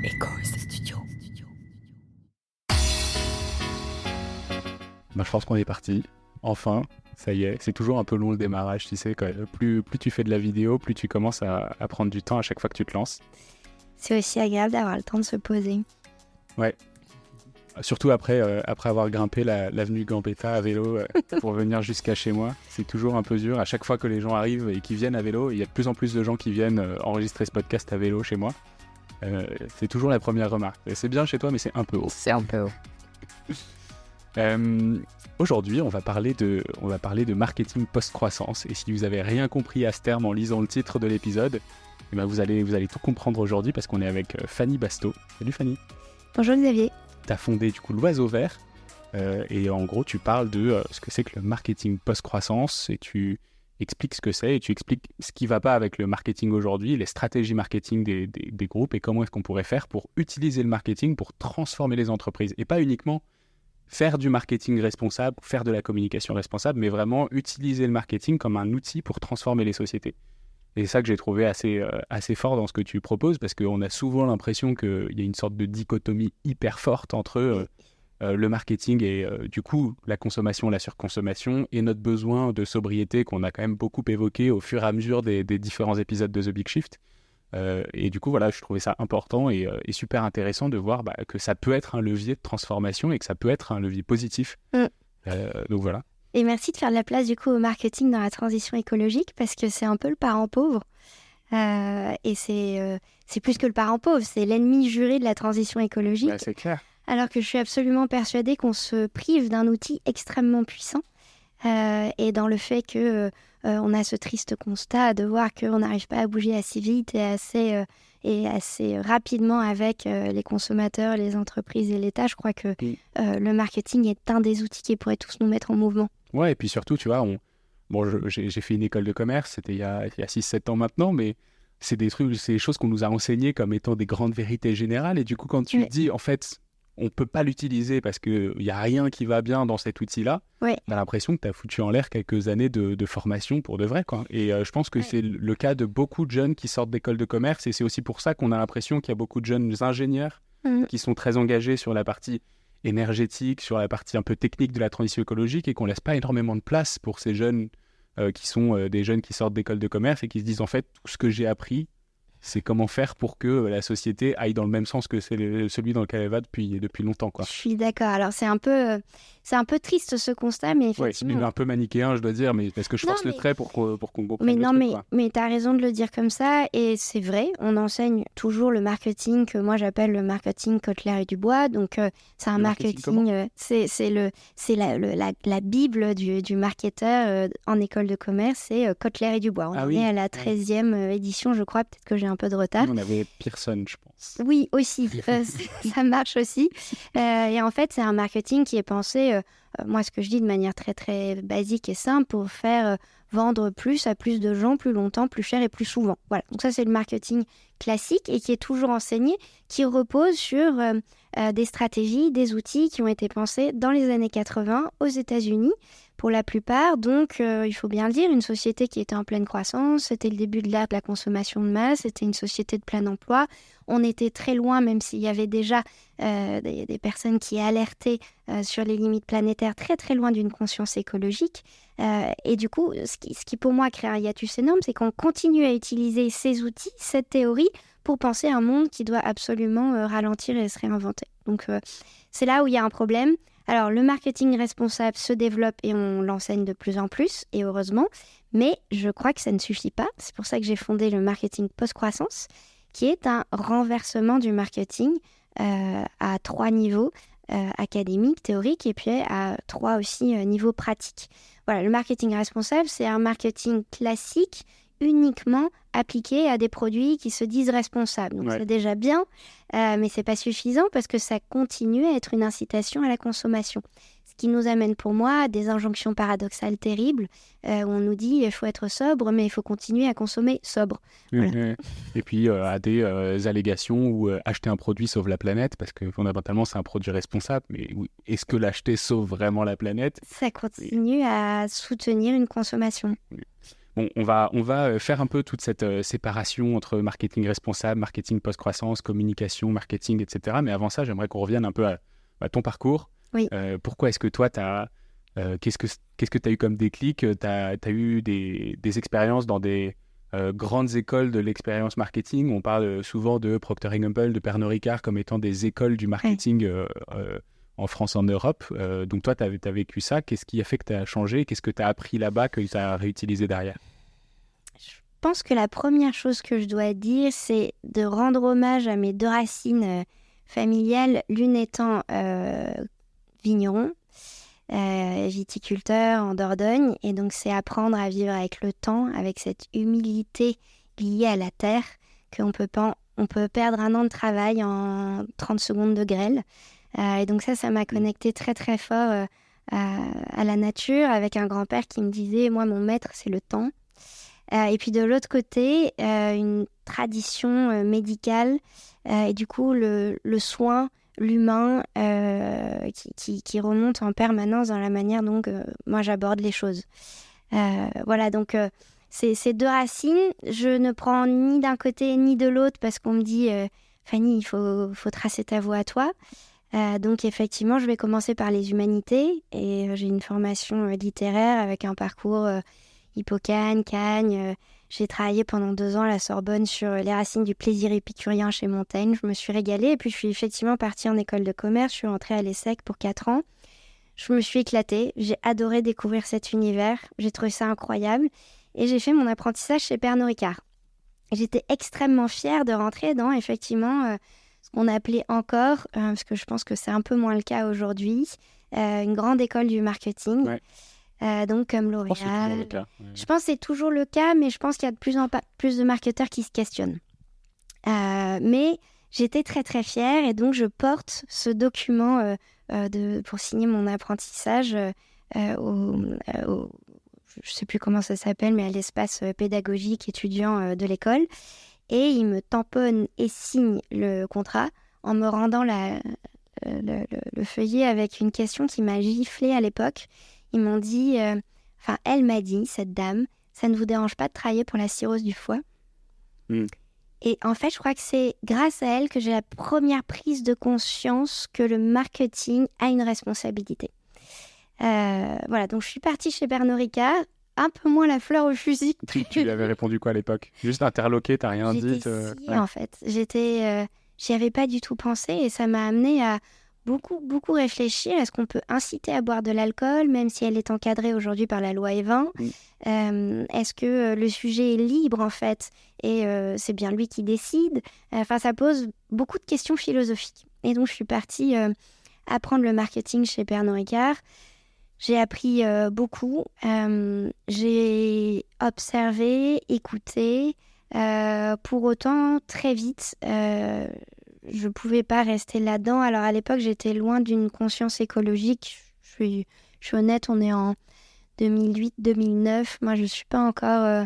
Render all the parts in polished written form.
Echoes Studio. Je pense qu'on est parti. Enfin, ça y est. C'est toujours un peu long le démarrage, tu sais. Plus tu fais de la vidéo, plus tu commences à prendre du temps à chaque fois que tu te lances. C'est aussi agréable d'avoir le temps de se poser. Ouais. Surtout après avoir grimpé l'avenue Gambetta à vélo pour venir jusqu'à chez moi. C'est toujours un peu dur. À chaque fois que les gens arrivent et qu'ils viennent à vélo, il y a de plus en plus de gens qui viennent enregistrer ce podcast à vélo chez moi. C'est toujours la première remarque. Et c'est bien chez toi, mais c'est un peu haut. C'est un peu haut. Aujourd'hui, on va parler de marketing post-croissance. Et si vous n'avez rien compris à ce terme en lisant le titre de l'épisode, eh ben vous allez tout comprendre aujourd'hui parce qu'on est avec Fanny Basto. Salut Fanny. Bonjour Xavier. Tu as fondé du coup l'Oiseau Vert et en gros tu parles de ce que c'est que le marketing post-croissance et tu expliques ce que c'est et tu expliques ce qui ne va pas avec le marketing aujourd'hui, les stratégies marketing des groupes et comment est-ce qu'on pourrait faire pour utiliser le marketing pour transformer les entreprises et pas uniquement faire du marketing responsable, faire de la communication responsable, mais vraiment utiliser le marketing comme un outil pour transformer les sociétés. Et c'est ça que j'ai trouvé assez fort dans ce que tu proposes, parce qu'on a souvent l'impression qu'il y a une sorte de dichotomie hyper forte entre le marketing et du coup la consommation, la surconsommation, et notre besoin de sobriété qu'on a quand même beaucoup évoqué au fur et à mesure des différents épisodes de The Big Shift. Et du coup, voilà, je trouvais ça important et super intéressant de voir que ça peut être un levier de transformation et que ça peut être un levier positif. Donc voilà. Et merci de faire de la place du coup au marketing dans la transition écologique parce que c'est un peu le parent pauvre. Et c'est plus que le parent pauvre, c'est l'ennemi juré de la transition écologique. C'est clair. Alors que je suis absolument persuadée qu'on se prive d'un outil extrêmement puissant. Et dans le fait que on a ce triste constat de voir qu'on n'arrive pas à bouger assez vite et assez rapidement avec les consommateurs, les entreprises et l'État, je crois que le marketing est un des outils qui pourrait tous nous mettre en mouvement. Ouais, et puis surtout, tu vois, j'ai fait une école de commerce, c'était il y a 6-7 ans maintenant, mais c'est des choses qu'on nous a enseignées comme étant des grandes vérités générales. Et du coup, quand tu dis, en fait, on ne peut pas l'utiliser parce qu'il n'y a rien qui va bien dans cet outil-là, on a l'impression que tu as foutu en l'air quelques années de formation pour de vrai, quoi. Et je pense que c'est le cas de beaucoup de jeunes qui sortent d'école de commerce. Et c'est aussi pour ça qu'on a l'impression qu'il y a beaucoup de jeunes ingénieurs qui sont très engagés sur la partie énergétique, sur la partie un peu technique de la transition écologique et qu'on ne laisse pas énormément de place pour ces jeunes qui sont des jeunes qui sortent d'école de commerce et qui se disent en fait tout ce que j'ai appris c'est comment faire pour que la société aille dans le même sens que celui dans lequel elle va depuis longtemps, quoi. Je suis d'accord. Alors, c'est un peu triste ce constat, mais effectivement... Oui, c'est un peu manichéen, je dois dire, mais parce que je force le trait pour qu'on comprenne le truc, mais tu as raison de le dire comme ça, et c'est vrai, on enseigne toujours le marketing que moi j'appelle le marketing Kotler et Dubois, donc c'est un marketing c'est la bible du marketeur en école de commerce, c'est Kotler et Dubois. On est à la 13e édition, je crois, peut-être que j'ai un peu de retard. On avait Pearson, je pense. Oui, aussi, ça marche aussi. Et en fait, c'est un marketing qui est pensé, moi ce que je dis de manière très très basique et simple, pour faire vendre plus à plus de gens, plus longtemps, plus cher et plus souvent. Voilà, donc ça c'est le marketing classique et qui est toujours enseigné, qui repose sur des stratégies, des outils qui ont été pensés dans les années 80 aux États-Unis. Pour la plupart, donc, il faut bien le dire, une société qui était en pleine croissance, c'était le début de l'ère de la consommation de masse, c'était une société de plein emploi. On était très loin, même s'il y avait déjà des personnes qui alertaient sur les limites planétaires, très très loin d'une conscience écologique. Et du coup, ce qui pour moi crée un hiatus énorme, c'est qu'on continue à utiliser ces outils, cette théorie, pour penser à un monde qui doit absolument ralentir et se réinventer. Donc, c'est là où il y a un problème. Alors, le marketing responsable se développe et on l'enseigne de plus en plus, et heureusement, mais je crois que ça ne suffit pas. C'est pour ça que j'ai fondé le marketing post-croissance, qui est un renversement du marketing à 3 niveaux, académique, théorique, et puis à 3 aussi niveaux pratiques. Voilà, le marketing responsable, c'est un marketing classique, uniquement appliqué à des produits qui se disent responsables. Donc c'est déjà bien, mais c'est pas suffisant parce que ça continue à être une incitation à la consommation. Ce qui nous amène pour moi à des injonctions paradoxales terribles où on nous dit il faut être sobre, mais il faut continuer à consommer sobre. Voilà. Et puis à des allégations où acheter un produit sauve la planète parce que fondamentalement c'est un produit responsable, mais est-ce que l'acheter sauve vraiment la planète ? Ça continue à soutenir une consommation. Bon, on va faire un peu toute cette séparation entre marketing responsable, marketing post-croissance, communication, marketing, etc. Mais avant ça, j'aimerais qu'on revienne un peu à ton parcours. Oui. Pourquoi est-ce que toi, qu'est-ce que tu as eu comme déclic? Tu as eu des expériences dans des grandes écoles de l'expérience marketing. On parle souvent de Procter & Gamble, de Pernod Ricard comme étant des écoles du marketing en France, en Europe. Donc toi, tu as vécu ça. Qu'est-ce qui a fait que tu as changé? Qu'est-ce que tu as appris là-bas que tu as réutilisé derrière? Je pense que la première chose que je dois dire, c'est de rendre hommage à mes 2 racines familiales, l'une étant vigneron, viticulteur en Dordogne. Et donc, c'est apprendre à vivre avec le temps, avec cette humilité liée à la terre, qu'on peut perdre 1 an de travail en 30 secondes de grêle. Et donc ça m'a connecté très très fort à la nature, avec un grand-père qui me disait, moi mon maître c'est le temps. Et puis de l'autre côté, une tradition médicale, et du coup le soin, l'humain, qui remonte en permanence dans la manière dont moi j'aborde les choses. Voilà, donc ces 2 racines, je ne prends ni d'un côté ni de l'autre, parce qu'on me dit Fanny, il faut tracer ta voie à toi. Donc effectivement, je vais commencer par les humanités, et j'ai une formation littéraire avec un parcours Hippocane, Cagne. J'ai travaillé pendant 2 ans à la Sorbonne sur les racines du plaisir épicurien chez Montaigne. Je me suis régalée, et puis je suis effectivement partie en école de commerce. Je suis rentrée à l'ESSEC pour 4 ans. Je me suis éclatée, j'ai adoré découvrir cet univers, j'ai trouvé ça incroyable, et j'ai fait mon apprentissage chez Pernod Ricard. J'étais extrêmement fière de rentrer dans effectivement ce qu'on appelait encore, parce que je pense que c'est un peu moins le cas aujourd'hui, une grande école du marketing. Ouais. Donc comme L'Oréal. Je pense que c'est toujours le cas, mais je pense qu'il y a de plus en plus de marketeurs qui se questionnent. Mais j'étais très très fière, et donc je porte ce document pour signer mon apprentissage je ne sais plus comment ça s'appelle, mais à l'espace pédagogique étudiant de l'école. Et il me tamponne et signe le contrat en me rendant le feuillet avec une question qui m'a giflée à l'époque. Ils m'ont dit, elle m'a dit, cette dame, ça ne vous dérange pas de travailler pour la cirrhose du foie? Et en fait, je crois que c'est grâce à elle que j'ai la première prise de conscience que le marketing a une responsabilité. Voilà, donc je suis partie chez Pernod Ricard, un peu moins la fleur au fusil. Tu lui avais répondu quoi à l'époque? Juste interloqué, t'as rien dit? En fait. J'y avais pas du tout pensé, et ça m'a amenée à beaucoup réfléchir. Est-ce qu'on peut inciter à boire de l'alcool, même si elle est encadrée aujourd'hui par la loi E20? Est-ce que le sujet est libre, en fait, et c'est bien lui qui décide? Ça pose beaucoup de questions philosophiques. Et donc, je suis partie apprendre le marketing chez Pernod Ricard. J'ai appris beaucoup. J'ai observé, écouté. Pour autant, très vite, je ne pouvais pas rester là-dedans. Alors, à l'époque, j'étais loin d'une conscience écologique. Je suis honnête, on est en 2008-2009. Moi, je ne suis pas encore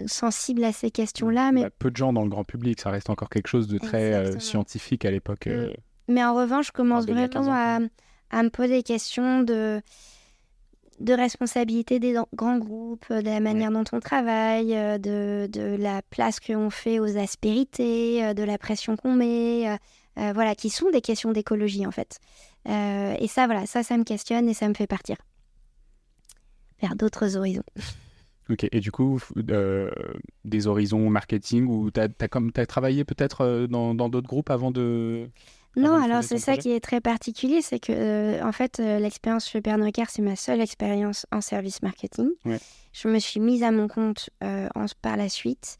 sensible à ces questions-là. Mais... peu de gens dans le grand public. Ça reste encore quelque chose de très scientifique à l'époque. Mais en revanche, je commence vraiment à me poser des questions de responsabilité des grands groupes, de la manière dont on travaille, de la place qu'on fait aux aspérités, de la pression qu'on met, voilà, qui sont des questions d'écologie en fait. Et ça, voilà, ça me questionne, et ça me fait partir vers d'autres horizons. Ok, et du coup, des horizons marketing, ou t'as travaillé peut-être dans d'autres groupes avant de... Non, alors c'est ça qui est très particulier, c'est que en fait l'expérience chez Pernod Ricard, c'est ma seule expérience en service marketing. Ouais. Je me suis mise à mon compte par la suite,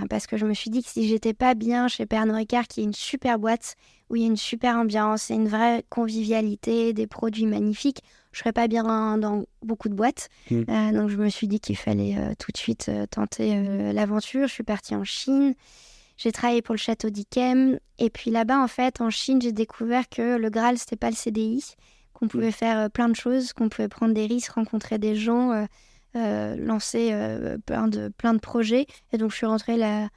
parce que je me suis dit que si j'étais pas bien chez Pernod Ricard, qui est une super boîte, où il y a une super ambiance et une vraie convivialité, des produits magnifiques, je serais pas bien dans beaucoup de boîtes. Donc je me suis dit qu'il fallait tout de suite tenter l'aventure. Je suis partie en Chine. J'ai travaillé pour le château d'Yquem, et puis là-bas, en fait, en Chine, j'ai découvert que le Graal, c'était pas le CDI, qu'on pouvait faire plein de choses, qu'on pouvait prendre des risques, rencontrer des gens, lancer plein de projets. Et donc, je suis rentrée là,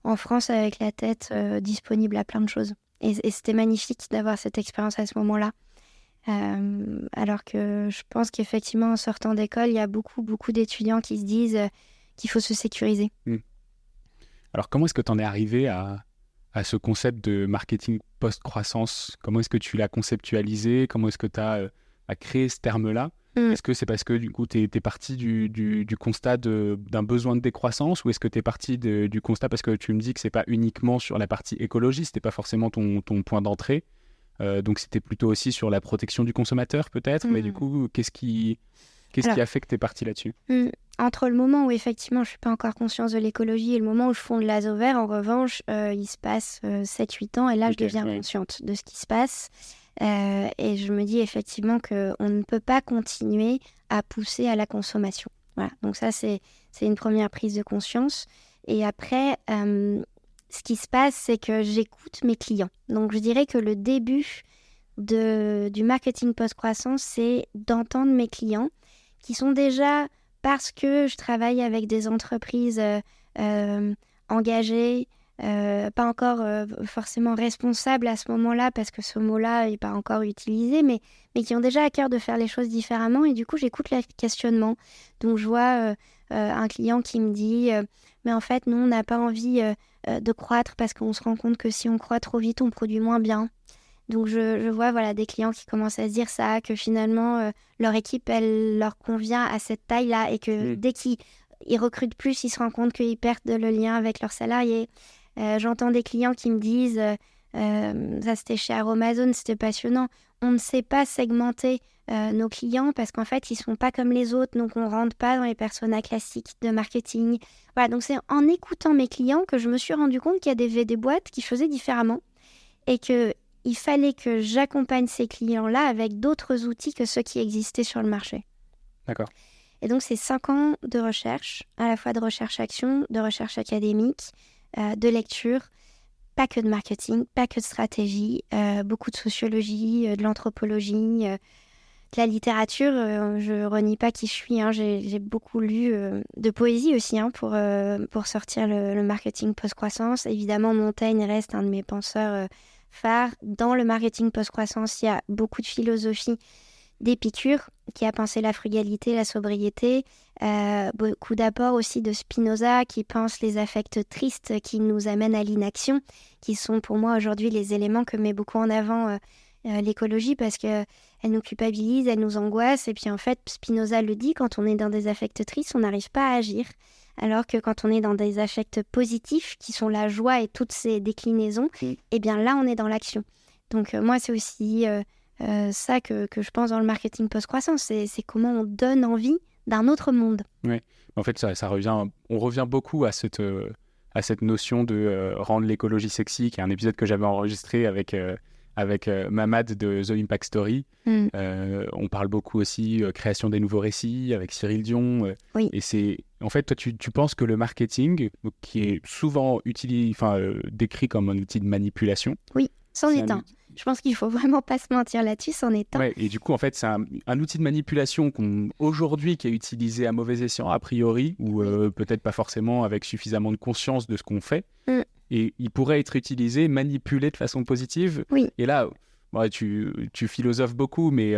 en France avec la tête disponible à plein de choses. Et c'était magnifique d'avoir cette expérience à ce moment-là. Alors que je pense qu'effectivement, en sortant d'école, il y a beaucoup, beaucoup d'étudiants qui se disent qu'il faut se sécuriser. Alors, comment est-ce que tu en es arrivé à ce concept de marketing post-croissance? Comment est-ce que tu l'as conceptualisé? Comment est-ce que tu as créé ce terme-là? Est-ce que c'est parce que du coup, tu es parti du constat d'un besoin de décroissance, ou est-ce que tu es parti du constat parce que tu me dis que c'est pas uniquement sur la partie écologie, c'était pas forcément ton point d'entrée, donc c'était plutôt aussi sur la protection du consommateur peut-être, mais du coup, qu'est-ce qui a fait que tu es parti là-dessus? Entre le moment où effectivement je suis pas encore consciente de l'écologie et le moment où je fonde l'Azo Vert, en revanche, il se passe 7-8 ans et là je deviens consciente de ce qui se passe. Et je me dis effectivement qu'on ne peut pas continuer à pousser à la consommation. Voilà. Donc ça, c'est une première prise de conscience. Et après, ce qui se passe, c'est que j'écoute mes clients. Donc je dirais que le début du marketing post-croissance, c'est d'entendre mes clients qui sont déjà, parce que je travaille avec des entreprises engagées, pas encore forcément responsables à ce moment-là, parce que ce mot-là n'est pas encore utilisé, mais qui ont déjà à cœur de faire les choses différemment. Et du coup, j'écoute les questionnements. Donc, je vois un client qui me dit mais en fait, nous, on n'a pas envie de croître parce qu'on se rend compte que si on croît trop vite, on produit moins bien. Donc, je vois des clients qui commencent à se dire ça, que finalement, leur équipe, elle leur convient à cette taille-là et que dès qu'ils recrutent plus, ils se rendent compte qu'ils perdent le lien avec leurs salariés. J'entends des clients qui me disent, ça c'était chez Aromazone, c'était passionnant, on ne sait pas segmenter nos clients parce qu'en fait, ils ne sont pas comme les autres, donc on ne rentre pas dans les personas classiques de marketing. Voilà, donc c'est en écoutant mes clients que je me suis rendu compte qu'il y avait des boîtes qui faisaient différemment et qu'il fallait que j'accompagne ces clients-là avec d'autres outils que ceux qui existaient sur le marché. D'accord. Et donc, c'est 5 ans de recherche, à la fois de recherche-action, de recherche académique, de lecture, pas que de marketing, pas que de stratégie, beaucoup de sociologie, de l'anthropologie, de la littérature. Je renie pas qui je suis, hein, j'ai beaucoup lu de poésie aussi pour sortir le marketing post-croissance. Évidemment, Montaigne reste un de mes penseurs phares. Dans le marketing post-croissance, il y a beaucoup de philosophie d'Épicure, qui a pensé la frugalité, la sobriété, beaucoup d'apports aussi de Spinoza, qui pense les affects tristes qui nous amènent à l'inaction, qui sont pour moi aujourd'hui les éléments que met beaucoup en avant l'écologie, parce qu'elle nous culpabilise, elle nous angoisse, et puis en fait, Spinoza le dit, quand on est dans des affects tristes, on n'arrive pas à agir, alors que quand on est dans des affects positifs, qui sont la joie et toutes ses déclinaisons, eh bien là, on est dans l'action. Donc moi, c'est aussi... ça que je pense dans le marketing post-croissance, c'est comment on donne envie d'un autre monde. Oui, en fait, on revient beaucoup à cette notion de rendre l'écologie sexy, qui est un épisode que j'avais enregistré avec Mamad de The Impact Story. On parle beaucoup aussi création des nouveaux récits avec Cyril Dion. Oui. Et c'est, en fait, toi, tu penses que le marketing, qui est souvent décrit comme un outil de manipulation. Oui, c'en est un. Je pense qu'il ne faut vraiment pas se mentir là-dessus, c'en est un. Ouais, et du coup, en fait, c'est un outil de manipulation aujourd'hui qui est utilisé à mauvais escient, a priori, ou peut-être pas forcément avec suffisamment de conscience de ce qu'on fait. Et il pourrait être utilisé, manipulé de façon positive. Oui. Et là, tu philosophes beaucoup, mais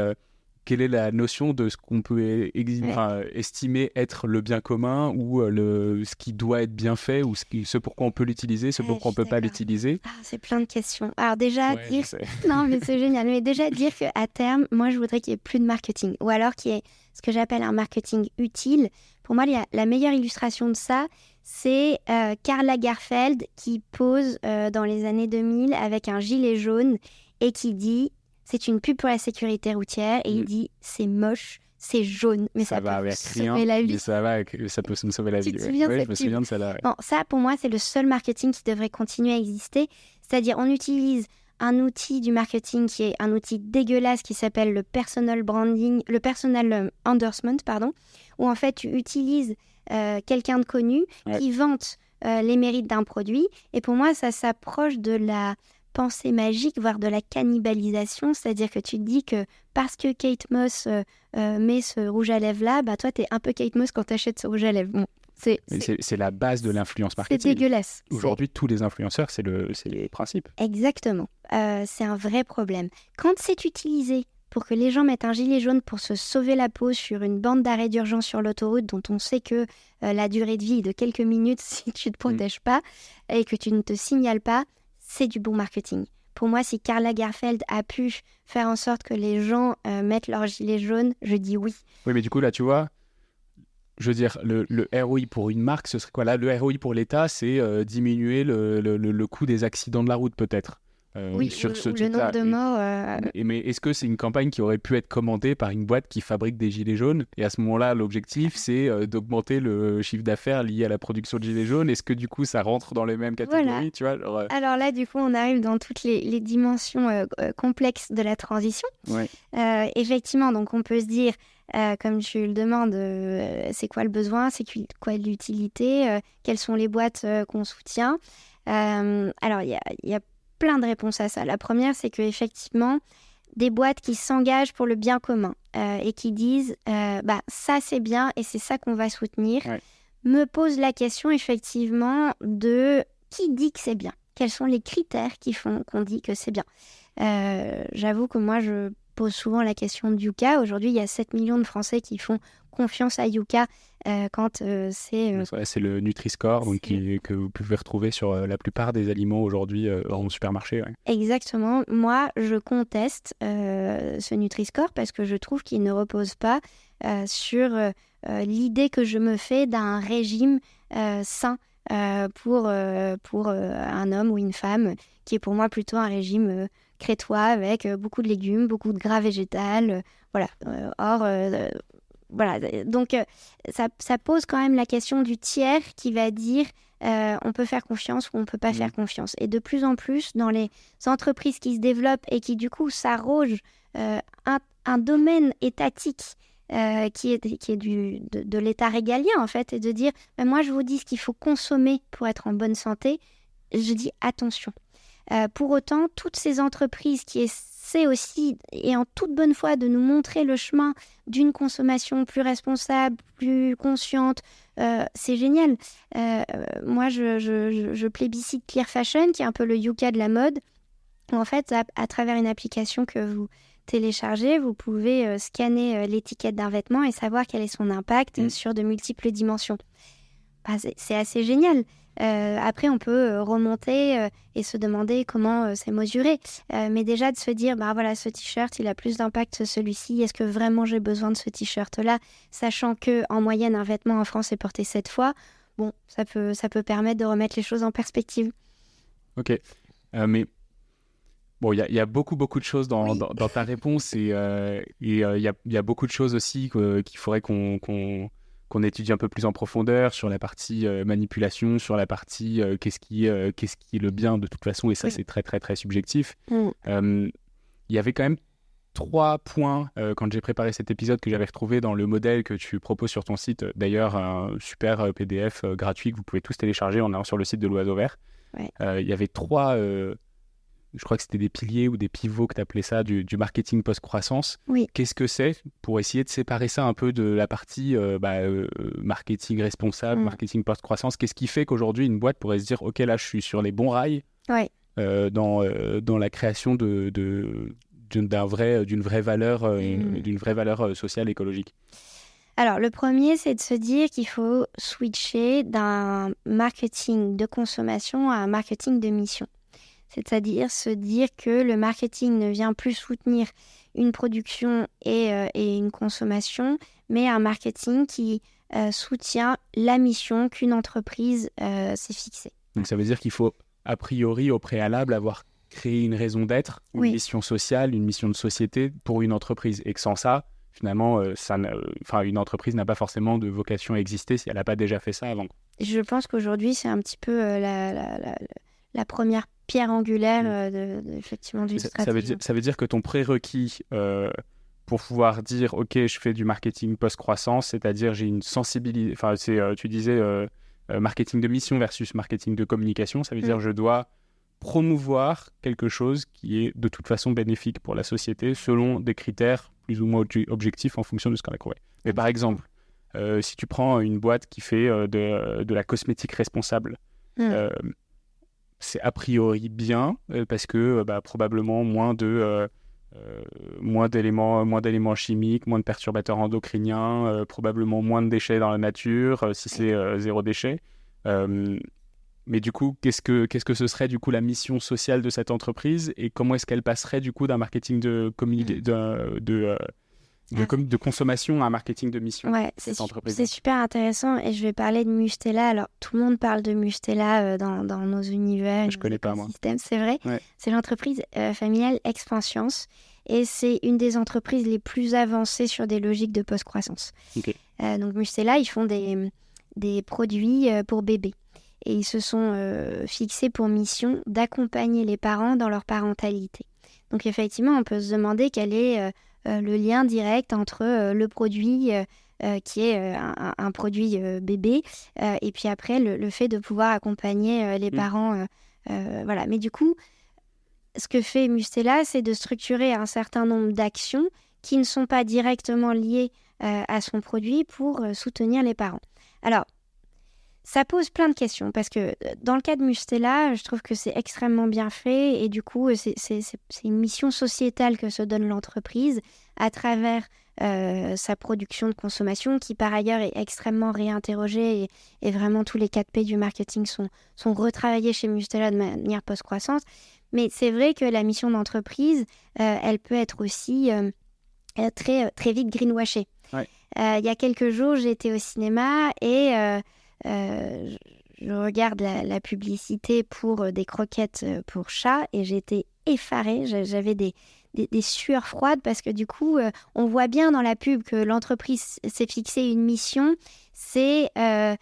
quelle est la notion de ce qu'on peut estimer être le bien commun, ou ce qui doit être bien fait, ou ce pourquoi on peut l'utiliser, ce pourquoi on ne peut pas l'utiliser? C'est plein de questions. Alors déjà, dire... Non, mais c'est génial. Mais déjà, dire qu'à terme, moi, je voudrais qu'il n'y ait plus de marketing. Ou alors qu'il y ait ce que j'appelle un marketing utile. Pour moi, la meilleure illustration de ça, c'est Karl Lagerfeld qui pose dans les années 2000 avec un gilet jaune et qui dit... C'est une pub pour la sécurité routière et il dit c'est moche, c'est jaune, mais ça va peut avec rien, sauver la vie. Mais ça peut me sauver la vie. Tu te souviens de cette je me souviens de celle-là. Bon, ça pour moi c'est le seul marketing qui devrait continuer à exister. C'est-à-dire on utilise un outil du marketing qui est un outil dégueulasse qui s'appelle le personal branding, le personal endorsement, où en fait tu utilises quelqu'un de connu qui vante les mérites d'un produit. Et pour moi ça s'approche de la pensée magique, voire de la cannibalisation, c'est-à-dire que tu te dis que parce que Kate Moss met ce rouge à lèvres là, bah toi t'es un peu Kate Moss quand t'achètes ce rouge à lèvres. Bon, c'est la base de l'influence marketing. C'est dégueulasse. Aujourd'hui, tous les influenceurs, c'est le principe. Exactement. C'est un vrai problème. Quand c'est utilisé pour que les gens mettent un gilet jaune pour se sauver la peau sur une bande d'arrêt d'urgence sur l'autoroute dont on sait que la durée de vie est de quelques minutes si tu ne te protèges pas et que tu ne te signales pas, c'est du bon marketing. Pour moi, si Karl Lagerfeld a pu faire en sorte que les gens mettent leur gilet jaune, je dis oui. Oui, mais du coup, là, tu vois, je veux dire, le ROI pour une marque, ce serait quoi? Là, le ROI pour l'État, c'est diminuer le coût des accidents de la route, peut-être. Oui, sur ce ou le truc-là. nombre de morts. Mais est-ce que c'est une campagne qui aurait pu être commandée par une boîte qui fabrique des gilets jaunes? Et à ce moment-là, l'objectif, c'est d'augmenter le chiffre d'affaires lié à la production de gilets jaunes. Est-ce que du coup, ça rentre dans les mêmes catégories, Voilà. tu vois, genre, Alors là, du coup, on arrive dans toutes les dimensions complexes de la transition. Ouais. Effectivement, donc on peut se dire, comme tu le demandes, c'est quoi le besoin, c'est quoi l'utilité, quelles sont les boîtes qu'on soutient. Alors, il y a plein de réponses à ça. La première, c'est qu'effectivement, des boîtes qui s'engagent pour le bien commun et qui disent ça c'est bien et c'est ça qu'on va soutenir, me posent la question effectivement de qui dit que c'est bien. Quels sont les critères qui font qu'on dit que c'est bien. J'avoue que moi, je pose souvent la question de Yuka. Aujourd'hui, il y a 7 millions de Français qui font confiance à Yuka quand c'est... c'est le Nutri-Score donc que vous pouvez retrouver sur la plupart des aliments aujourd'hui en supermarché. Ouais. Exactement. Moi, je conteste ce Nutri-Score parce que je trouve qu'il ne repose pas sur l'idée que je me fais d'un régime sain pour un homme ou une femme, qui est pour moi plutôt un régime crétois avec beaucoup de légumes, beaucoup de gras végétal. Voilà. Voilà. Donc, ça pose quand même la question du tiers qui va dire on peut faire confiance ou on ne peut pas faire confiance. Et de plus en plus, dans les entreprises qui se développent et qui, du coup, s'arrogent un domaine étatique qui est de l'État régalien, en fait, et de dire moi, je vous dis ce qu'il faut consommer pour être en bonne santé, je dis attention. Pour autant, toutes ces entreprises qui essaient aussi, et en toute bonne foi, de nous montrer le chemin d'une consommation plus responsable, plus consciente, c'est génial. Moi, je plébiscite Clear Fashion, qui est un peu le Yuka de la mode. En fait, à travers une application que vous téléchargez, vous pouvez scanner l'étiquette d'un vêtement et savoir quel est son impact sur de multiples dimensions. C'est assez génial. Après, on peut remonter et se demander comment c'est mesuré. Mais déjà, de se dire, voilà, ce t-shirt, il a plus d'impact que celui-ci. Est-ce que vraiment j'ai besoin de ce t-shirt-là? Sachant qu'en moyenne, un vêtement en France est porté 7 fois. Bon, ça peut permettre de remettre les choses en perspective. Ok. Mais bon, il y a beaucoup de choses dans ta réponse. Et il y a beaucoup de choses aussi qu'il faudrait qu'on étudie un peu plus en profondeur sur la partie manipulation, sur la partie qu'est-ce qui est le bien de toute façon, et ça c'est très très très subjectif. Il y avait quand même 3 points quand j'ai préparé cet épisode que j'avais retrouvé dans le modèle que tu proposes sur ton site, d'ailleurs un super PDF gratuit que vous pouvez tous télécharger en allant sur le site de l'Oiseau Vert. Il y avait 3... je crois que c'était des piliers ou des pivots que tu appelais ça, du marketing post-croissance. Oui. Qu'est-ce que c'est pour essayer de séparer ça un peu de la partie marketing responsable, marketing post-croissance? Qu'est-ce qui fait qu'aujourd'hui, une boîte pourrait se dire « Ok, là, je suis sur les bons rails dans la création d'une vraie valeur sociale, écologique ?» Alors, le premier, c'est de se dire qu'il faut switcher d'un marketing de consommation à un marketing de mission. C'est-à-dire se dire que le marketing ne vient plus soutenir une production et une consommation, mais un marketing qui soutient la mission qu'une entreprise s'est fixée. Donc ça veut dire qu'il faut, a priori, au préalable, avoir créé une raison d'être, une mission sociale, une mission de société pour une entreprise. Et que sans ça, finalement, une entreprise n'a pas forcément de vocation à exister si elle n'a pas déjà fait ça avant. Je pense qu'aujourd'hui, c'est un petit peu la première pierre angulaire effectivement d'une stratégie. Ça veut dire que ton prérequis pour pouvoir dire ok, je fais du marketing post-croissance, c'est-à-dire j'ai une sensibilité, tu disais marketing de mission versus marketing de communication, ça veut dire je dois promouvoir quelque chose qui est de toute façon bénéfique pour la société selon des critères plus ou moins objectifs en fonction de ce qu'on a trouvé. Mais par exemple, si tu prends une boîte qui fait de la cosmétique responsable, c'est a priori bien parce que probablement moins de moins d'éléments chimiques, moins de perturbateurs endocriniens, probablement moins de déchets dans la nature, si c'est zéro déchet. Mais du coup, qu'est-ce que ce serait du coup la mission sociale de cette entreprise et comment est-ce qu'elle passerait du coup d'un marketing de consommation à un marketing de mission Ouais, c'est super intéressant et je vais parler de Mustela. Alors, tout le monde parle de Mustela dans nos univers, je connais pas moi. C'est vrai. Ouais. C'est l'entreprise familiale Expanscience et c'est une des entreprises les plus avancées sur des logiques de post-croissance. Okay. Donc, Mustela, ils font des produits pour bébés. Et ils se sont fixés pour mission d'accompagner les parents dans leur parentalité. Donc effectivement, on peut se demander quel est le lien direct entre le produit qui est un produit bébé et puis après le fait de pouvoir accompagner les parents. Voilà. Mais du coup, ce que fait Mustela, c'est de structurer un certain nombre d'actions qui ne sont pas directement liées à son produit pour soutenir les parents. Alors, ça pose plein de questions parce que dans le cas de Mustela, je trouve que c'est extrêmement bien fait et du coup, c'est une mission sociétale que se donne l'entreprise à travers sa production de consommation qui par ailleurs est extrêmement réinterrogée et vraiment tous les 4P du marketing sont retravaillés chez Mustela de manière post-croissance. Mais c'est vrai que la mission d'entreprise, elle peut être aussi très, très vite greenwashée. Ouais. Il y a quelques jours, j'étais au cinéma et... je regarde la publicité pour des croquettes pour chats et j'étais effarée. J'avais des sueurs froides parce que du coup, on voit bien dans la pub que l'entreprise s'est fixé une mission, c'est que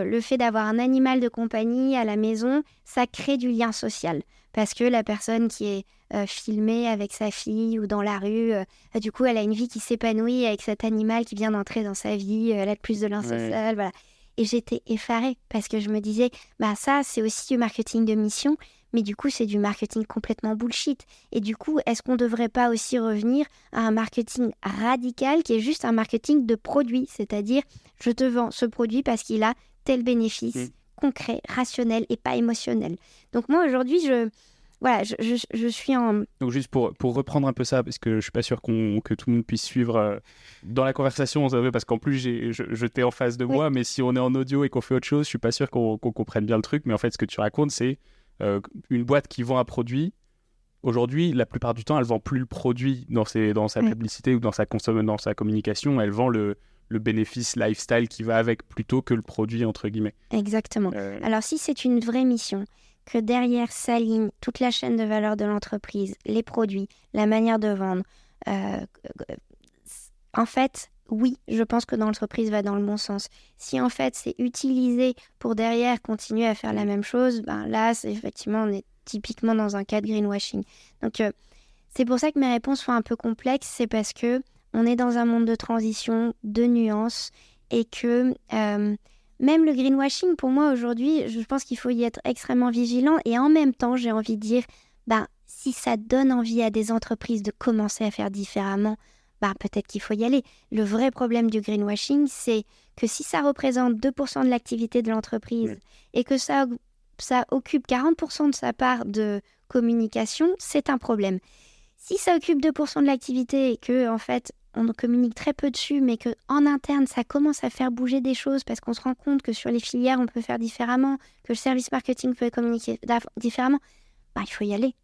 le fait d'avoir un animal de compagnie à la maison, ça crée du lien social. Parce que la personne qui est filmée avec sa fille ou dans la rue, du coup, elle a une vie qui s'épanouit avec cet animal qui vient d'entrer dans sa vie, elle a plus de lien social, voilà. Et j'étais effarée parce que je me disais, ça, c'est aussi du marketing de mission, mais du coup, c'est du marketing complètement bullshit. Et du coup, est-ce qu'on ne devrait pas aussi revenir à un marketing radical qui est juste un marketing de produit, c'est-à-dire, je te vends ce produit parce qu'il a tel bénéfice concret, rationnel et pas émotionnel. Donc moi, aujourd'hui, je suis en... Donc juste pour reprendre un peu ça, parce que je suis pas sûr que tout le monde puisse suivre dans la conversation, parce qu'en plus je t'ai en face de moi, mais si on est en audio et qu'on fait autre chose, je suis pas sûr qu'on comprenne bien le truc. Mais en fait, ce que tu racontes, c'est une boîte qui vend un produit. Aujourd'hui, la plupart du temps, elle vend plus le produit dans sa publicité ou dans sa communication. Elle vend le bénéfice lifestyle qui va avec plutôt que le produit, entre guillemets. Exactement. Alors si c'est une vraie mission, que derrière s'aligne toute la chaîne de valeur de l'entreprise, les produits, la manière de vendre. En fait, oui, je pense que l'entreprise va dans le bon sens. Si en fait c'est utilisé pour derrière continuer à faire la même chose, là, effectivement, on est typiquement dans un cas de greenwashing. Donc, c'est pour ça que mes réponses sont un peu complexes, c'est parce que on est dans un monde de transition, de nuances, et que... même le greenwashing, pour moi, aujourd'hui, je pense qu'il faut y être extrêmement vigilant. Et en même temps, j'ai envie de dire, si ça donne envie à des entreprises de commencer à faire différemment, peut-être qu'il faut y aller. Le vrai problème du greenwashing, c'est que si ça représente 2% de l'activité de l'entreprise et que ça occupe 40% de sa part de communication, c'est un problème. Si ça occupe 2% de l'activité et que, en fait, on communique très peu dessus, mais qu'en interne, ça commence à faire bouger des choses parce qu'on se rend compte que sur les filières, on peut faire différemment, que le service marketing peut communiquer différemment, il faut y aller.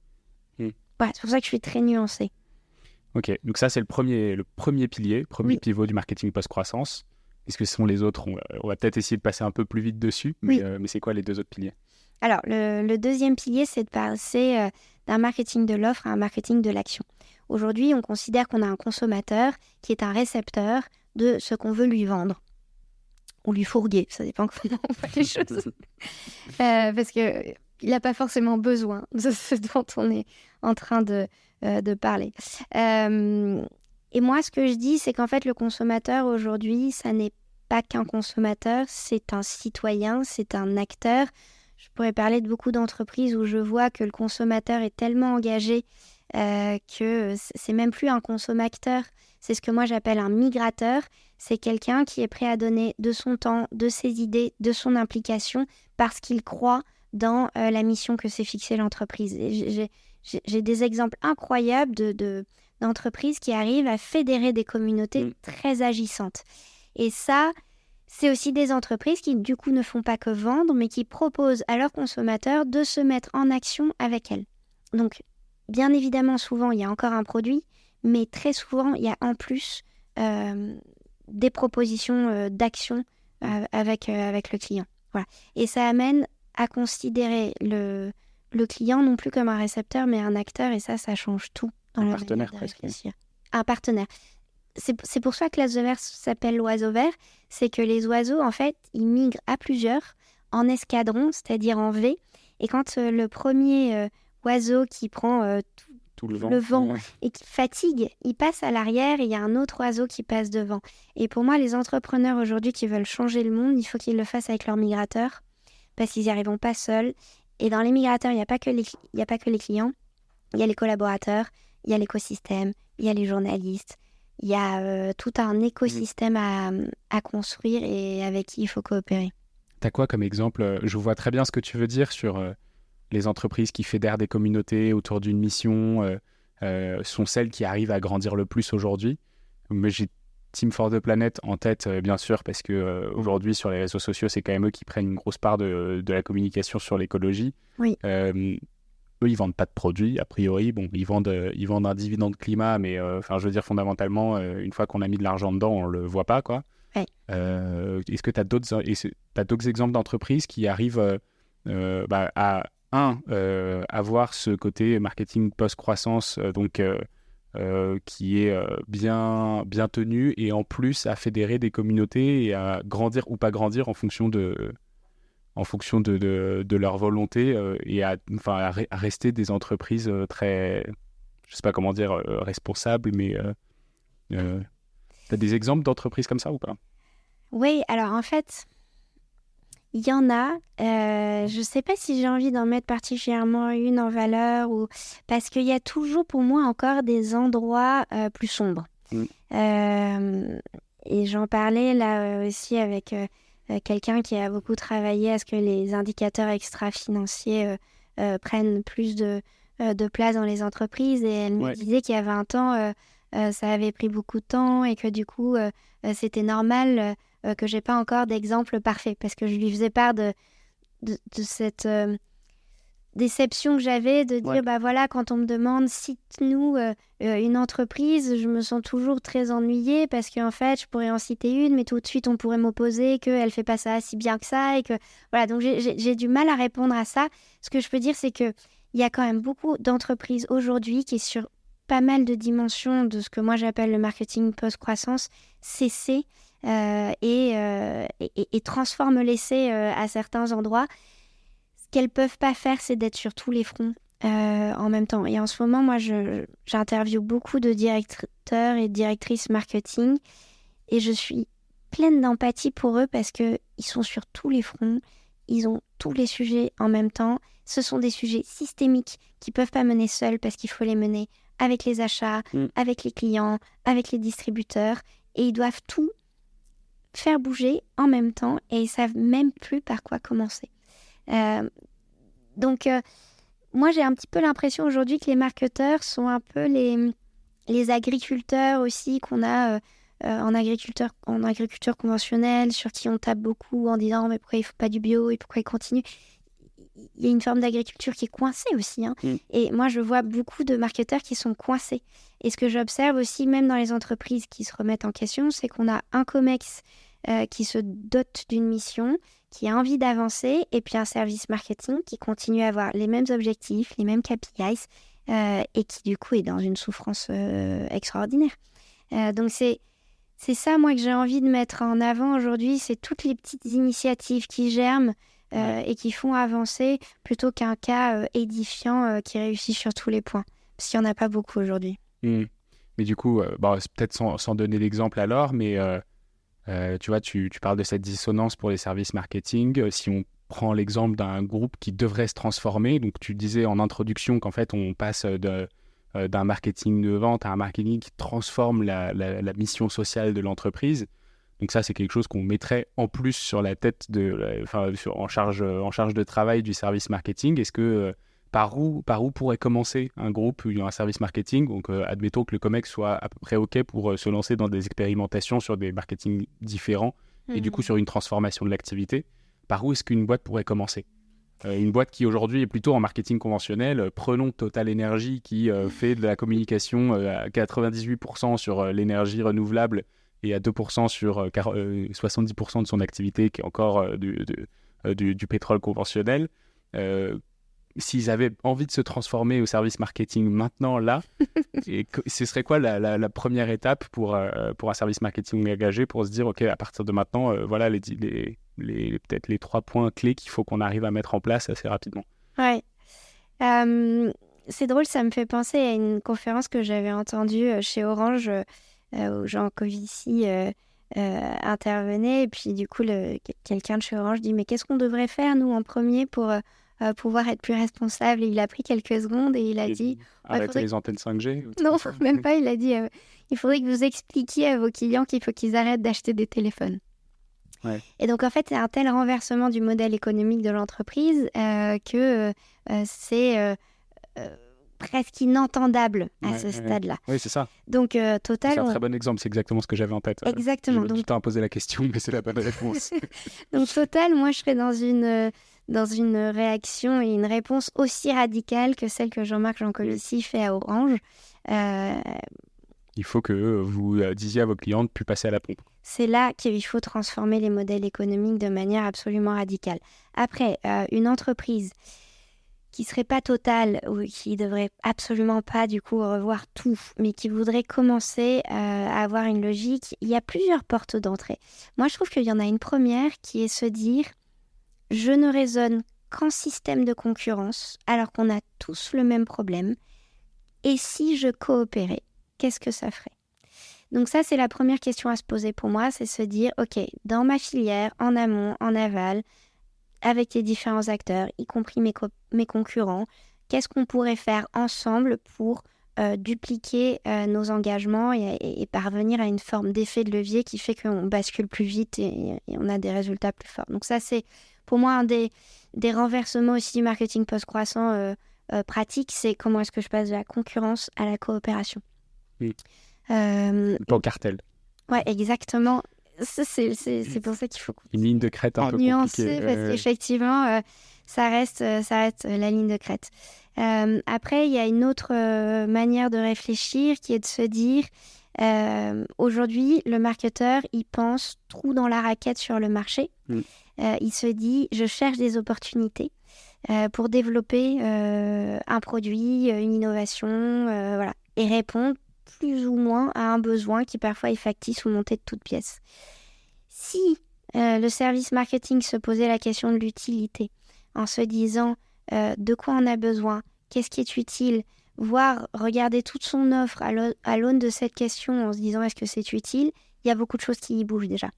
Voilà, c'est pour ça que je suis très nuancée. Ok, donc ça, c'est le premier pilier, pivot du marketing post-croissance. Qu'est-ce que sont les autres ? On va peut-être essayer de passer un peu plus vite dessus, mais c'est quoi les deux autres piliers ? Alors, le deuxième pilier, c'est de passer d'un marketing de l'offre à un marketing de l'action. Aujourd'hui, on considère qu'on a un consommateur qui est un récepteur de ce qu'on veut lui vendre. Ou lui fourguer, ça dépend comment on voit les choses. Parce qu'il n'a pas forcément besoin de ce dont on est en train de parler. Et moi, ce que je dis, c'est qu'en fait, le consommateur aujourd'hui, ça n'est pas qu'un consommateur, c'est un citoyen, c'est un acteur. Je pourrais parler de beaucoup d'entreprises où je vois que le consommateur est tellement engagé que c'est même plus un consommateur, c'est ce que moi j'appelle un migrateur. C'est quelqu'un qui est prêt à donner de son temps, de ses idées, de son implication parce qu'il croit dans la mission que s'est fixée l'entreprise. Et j'ai des exemples incroyables d'entreprises qui arrivent à fédérer des communautés très agissantes. Et ça, c'est aussi des entreprises qui, du coup, ne font pas que vendre, mais qui proposent à leurs consommateurs de se mettre en action avec elles. Donc, bien évidemment, souvent, il y a encore un produit, mais très souvent, il y a en plus des propositions d'action avec le client. Voilà. Et ça amène à considérer le client non plus comme un récepteur, mais un acteur, et ça change tout dans la manière de réfléchir. Un partenaire. C'est pour ça que l'oiseau vert s'appelle l'oiseau vert, c'est que les oiseaux, en fait, ils migrent à plusieurs, en escadron, c'est-à-dire en V, et quand le premier oiseau qui prend tout le vent et qui fatigue, il passe à l'arrière et il y a un autre oiseau qui passe devant. Et pour moi, les entrepreneurs aujourd'hui qui veulent changer le monde, il faut qu'ils le fassent avec leurs migrateurs, parce qu'ils n'y arriveront pas seuls. Et dans les migrateurs, il n'y a pas que les clients, il y a les collaborateurs, il y a l'écosystème, il y a les journalistes, il y a tout un écosystème à construire et avec qui il faut coopérer. T'as quoi comme exemple? Je vois très bien ce que tu veux dire sur les entreprises qui fédèrent des communautés autour d'une mission, sont celles qui arrivent à grandir le plus aujourd'hui. Mais j'ai Team for the Planet en tête, bien sûr, parce que aujourd'hui, sur les réseaux sociaux, c'est quand même eux qui prennent une grosse part de la communication sur l'écologie. Oui. Eux, ils vendent pas de produits, a priori. Bon, ils vendent un dividende climat, mais je veux dire, fondamentalement, une fois qu'on a mis de l'argent dedans, on le voit pas, quoi. Ouais. Est-ce que tu as d'autres exemples d'entreprises qui arrivent à avoir ce côté marketing post-croissance, qui est bien tenu, et en plus à fédérer des communautés et à grandir ou pas grandir en fonction de leur volonté, et à rester des entreprises très, je sais pas comment dire, responsables, mais t'as des exemples d'entreprises comme ça ou pas? Oui, alors en fait, il y en a. Je sais pas si j'ai envie d'en mettre particulièrement une en valeur, parce qu'il y a toujours pour moi encore des endroits plus sombres. Et j'en parlais là aussi avec quelqu'un qui a beaucoup travaillé à ce que les indicateurs extra-financiers prennent plus de place dans les entreprises. Et elle me disait qu'il y a 20 ans, ça avait pris beaucoup de temps et que du coup, c'était normal que j'ai pas encore d'exemple parfait, parce que je lui faisais part de cette déception que j'avais de dire, bah voilà, quand on me demande cite-nous une entreprise, je me sens toujours très ennuyée, parce qu'en fait, je pourrais en citer une, mais tout de suite, on pourrait m'opposer qu'elle fait pas ça si bien que ça, et que voilà, donc j'ai du mal à répondre à ça. Ce que je peux dire, c'est que il y a quand même beaucoup d'entreprises aujourd'hui qui, sur pas mal de dimensions de ce que moi j'appelle le marketing post-croissance, s'essaient et transforment l'essai à certains endroits. Ce qu'elles peuvent pas faire, c'est d'être sur tous les fronts en même temps. Et en ce moment, moi, j'interviewe beaucoup de directeurs et directrices marketing, et je suis pleine d'empathie pour eux, parce qu'ils sont sur tous les fronts, ils ont tous les sujets en même temps. Ce sont des sujets systémiques qu'ils peuvent pas mener seuls, parce qu'il faut les mener avec les achats, avec les clients, avec les distributeurs, et ils doivent tout faire bouger en même temps, et ils savent même plus par quoi commencer. Donc, moi, j'ai un petit peu l'impression aujourd'hui que les marketeurs sont un peu les agriculteurs aussi qu'on a en agriculture conventionnelle, sur qui on tape beaucoup en disant mais pourquoi il ne faut pas du bio et pourquoi ils continuent. Il y a une forme d'agriculture qui est coincée aussi. Et moi, je vois beaucoup de marketeurs qui sont coincés. Et ce que j'observe aussi, même dans les entreprises qui se remettent en question, c'est qu'on a un COMEX qui se dote d'une mission, qui a envie d'avancer, et puis un service marketing qui continue à avoir les mêmes objectifs, les mêmes KPIs, et qui du coup est dans une souffrance extraordinaire. Donc c'est ça, moi, que j'ai envie de mettre en avant aujourd'hui, c'est toutes les petites initiatives qui germent et qui font avancer, plutôt qu'un cas édifiant qui réussit sur tous les points. Parce qu'il n'y en a pas beaucoup aujourd'hui. Mais du coup, c'est peut-être sans donner d'exemple alors, mais tu vois, tu parles de cette dissonance pour les services marketing. Si on prend l'exemple d'un groupe qui devrait se transformer, donc tu disais en introduction qu'en fait on passe d'un marketing de vente à un marketing qui transforme la mission sociale de l'entreprise. Donc ça, c'est quelque chose qu'on mettrait en plus sur la tête en charge de travail du service marketing. Est-ce que par où pourrait commencer un groupe ou un service marketing. Donc, admettons que le COMEX soit à peu près OK pour se lancer dans des expérimentations sur des marketing différents et du coup sur une transformation de l'activité. Par où est-ce qu'une boîte pourrait commencer ? Une boîte qui aujourd'hui est plutôt en marketing conventionnel, prenons Total Energy qui fait de la communication à 98% sur l'énergie renouvelable et à 2% sur 70% de son activité qui est encore du pétrole conventionnel. S'ils avaient envie de se transformer au service marketing maintenant, là, ce serait quoi la première étape pour un service marketing engagé pour se dire, OK, à partir de maintenant, voilà peut-être les 3 points clés qu'il faut qu'on arrive à mettre en place assez rapidement. Ouais. C'est drôle, ça me fait penser à une conférence que j'avais entendue chez Orange où Jean Covici intervenait. Et puis du coup, quelqu'un de chez Orange dit « Mais qu'est-ce qu'on devrait faire, nous, en premier, pour pouvoir être plus responsable ?» Et il a pris quelques secondes et il a dit... Arrêter les antennes 5G Non, même pas. Il a dit il faudrait que vous expliquiez à vos clients qu'il faut qu'ils arrêtent d'acheter des téléphones. Ouais. Et donc, en fait, c'est un tel renversement du modèle économique de l'entreprise que c'est presque inentendable à ce stade-là. Oui, c'est ça. Donc, Total... C'est un très bon exemple, c'est exactement ce que j'avais en tête. Exactement. J'ai mis du temps à poser la question, mais c'est la bonne réponse. Donc, Total, moi, je serais dans une réaction et une réponse aussi radicale que celle que Jean-Marc Jancovici fait à Orange. Il faut que vous disiez à vos clients de ne plus passer à la pompe. C'est là qu'il faut transformer les modèles économiques de manière absolument radicale. Après, une entreprise qui serait pas Total ou qui devrait absolument pas du coup revoir tout, mais qui voudrait commencer à avoir une logique, il y a plusieurs portes d'entrée. Moi, je trouve qu'il y en a une première qui est se dire « Je ne raisonne qu'en système de concurrence alors qu'on a tous le même problème. Et si je coopérais, qu'est-ce que ça ferait ?» Donc ça, c'est la première question à se poser pour moi, c'est se dire, OK, dans ma filière, en amont, en aval, avec les différents acteurs, y compris mes concurrents, qu'est-ce qu'on pourrait faire ensemble pour dupliquer nos engagements et parvenir à une forme d'effet de levier qui fait qu'on bascule plus vite et on a des résultats plus forts. Donc ça, c'est pour moi un des renversements aussi du marketing post-croissant pratique, c'est comment est-ce que je passe de la concurrence à la coopération. Oui. Pas au cartel. Ouais, exactement. C'est pour ça qu'il faut une ligne de crête un peu nuancer, compliquée. parce qu'effectivement, ça reste la ligne de crête. Après, il y a une autre manière de réfléchir qui est de se dire aujourd'hui, le marketeur, il pense trou dans la raquette sur le marché. Il se dit, je cherche des opportunités pour développer un produit, une innovation, voilà, et répondre plus ou moins à un besoin qui parfois est factice ou monté de toutes pièces. Si le service marketing se posait la question de l'utilité en se disant de quoi on a besoin, qu'est-ce qui est utile, voire regarder toute son offre à l'aune de cette question en se disant est-ce que c'est utile, il y a beaucoup de choses qui y bougent déjà.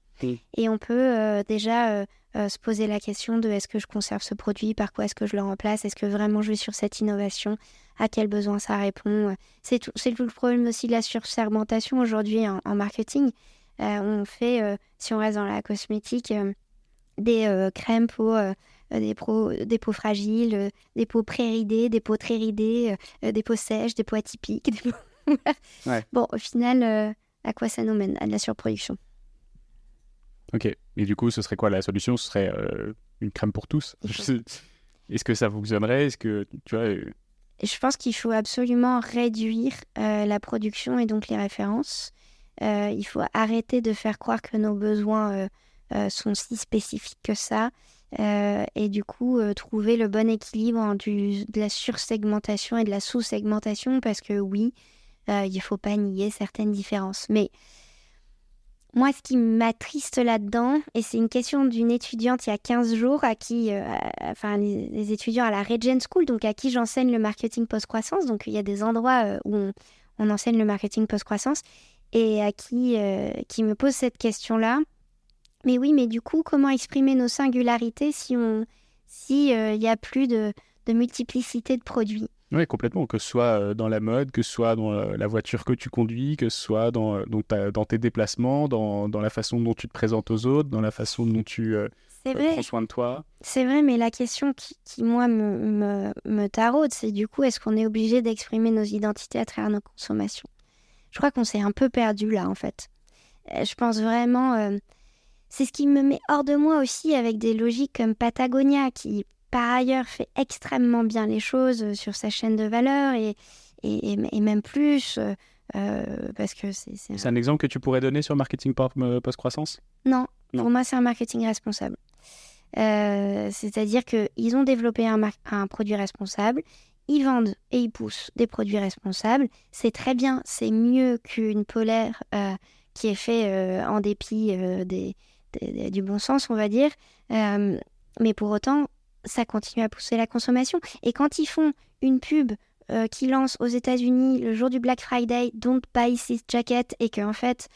Et on peut déjà se poser la question de est-ce que je conserve ce produit, par quoi est-ce que je le remplace, est-ce que vraiment je vais sur cette innovation, à quel besoin ça répond. C'est tout le problème aussi de la sursegmentation aujourd'hui en marketing. On fait, si on reste dans la cosmétique, des crèmes pour des peaux fragiles, des peaux pré-ridées, des peaux très ridées, des peaux sèches, des peaux atypiques. Ouais. Bon, au final, à quoi ça nous mène ? À de la surproduction. Ok. Et du coup, ce serait quoi la solution ? Ce serait une crème pour tous. Est-ce que ça fonctionnerait ? Est-ce que, tu vois... Je pense qu'il faut absolument réduire la production et donc les références. Il faut arrêter de faire croire que nos besoins sont si spécifiques que ça. Et du coup, trouver le bon équilibre de la sursegmentation et de la sous-segmentation, parce que oui, il ne faut pas nier certaines différences. Mais moi, ce qui m'attriste là-dedans, et c'est une question d'une étudiante il y a 15 jours, à qui, les étudiants à la Regent School, donc à qui j'enseigne le marketing post-croissance. Donc il y a des endroits où on enseigne le marketing post-croissance, et à qui me pose cette question-là. Mais oui, mais du coup, comment exprimer nos singularités si il y a plus de multiplicité de produits ? Oui, complètement. Que ce soit dans la mode, que ce soit dans la voiture que tu conduis, que ce soit dans tes déplacements, dans la façon dont tu te présentes aux autres, dans la façon dont tu C'est vrai. Prends soin de toi. C'est vrai, mais la question qui moi, me taraude, c'est du coup, est-ce qu'on est obligé d'exprimer nos identités à travers nos consommations? Je crois qu'on s'est un peu perdu là, en fait. Je pense vraiment... c'est ce qui me met hors de moi aussi avec des logiques comme Patagonia, qui, par ailleurs, fait extrêmement bien les choses sur sa chaîne de valeur et même plus, parce que C'est un exemple que tu pourrais donner sur marketing post-croissance? Non, Non. pour moi, c'est un marketing responsable. C'est-à-dire qu'ils ont développé un produit responsable, ils vendent et ils poussent des produits responsables. C'est très bien, c'est mieux qu'une polaire qui est faite en dépit du bon sens, on va dire. Mais pour autant, ça continue à pousser la consommation. Et quand ils font une pub qui lance aux États-Unis le jour du Black Friday, Don't buy this jacket, et qu'en fait,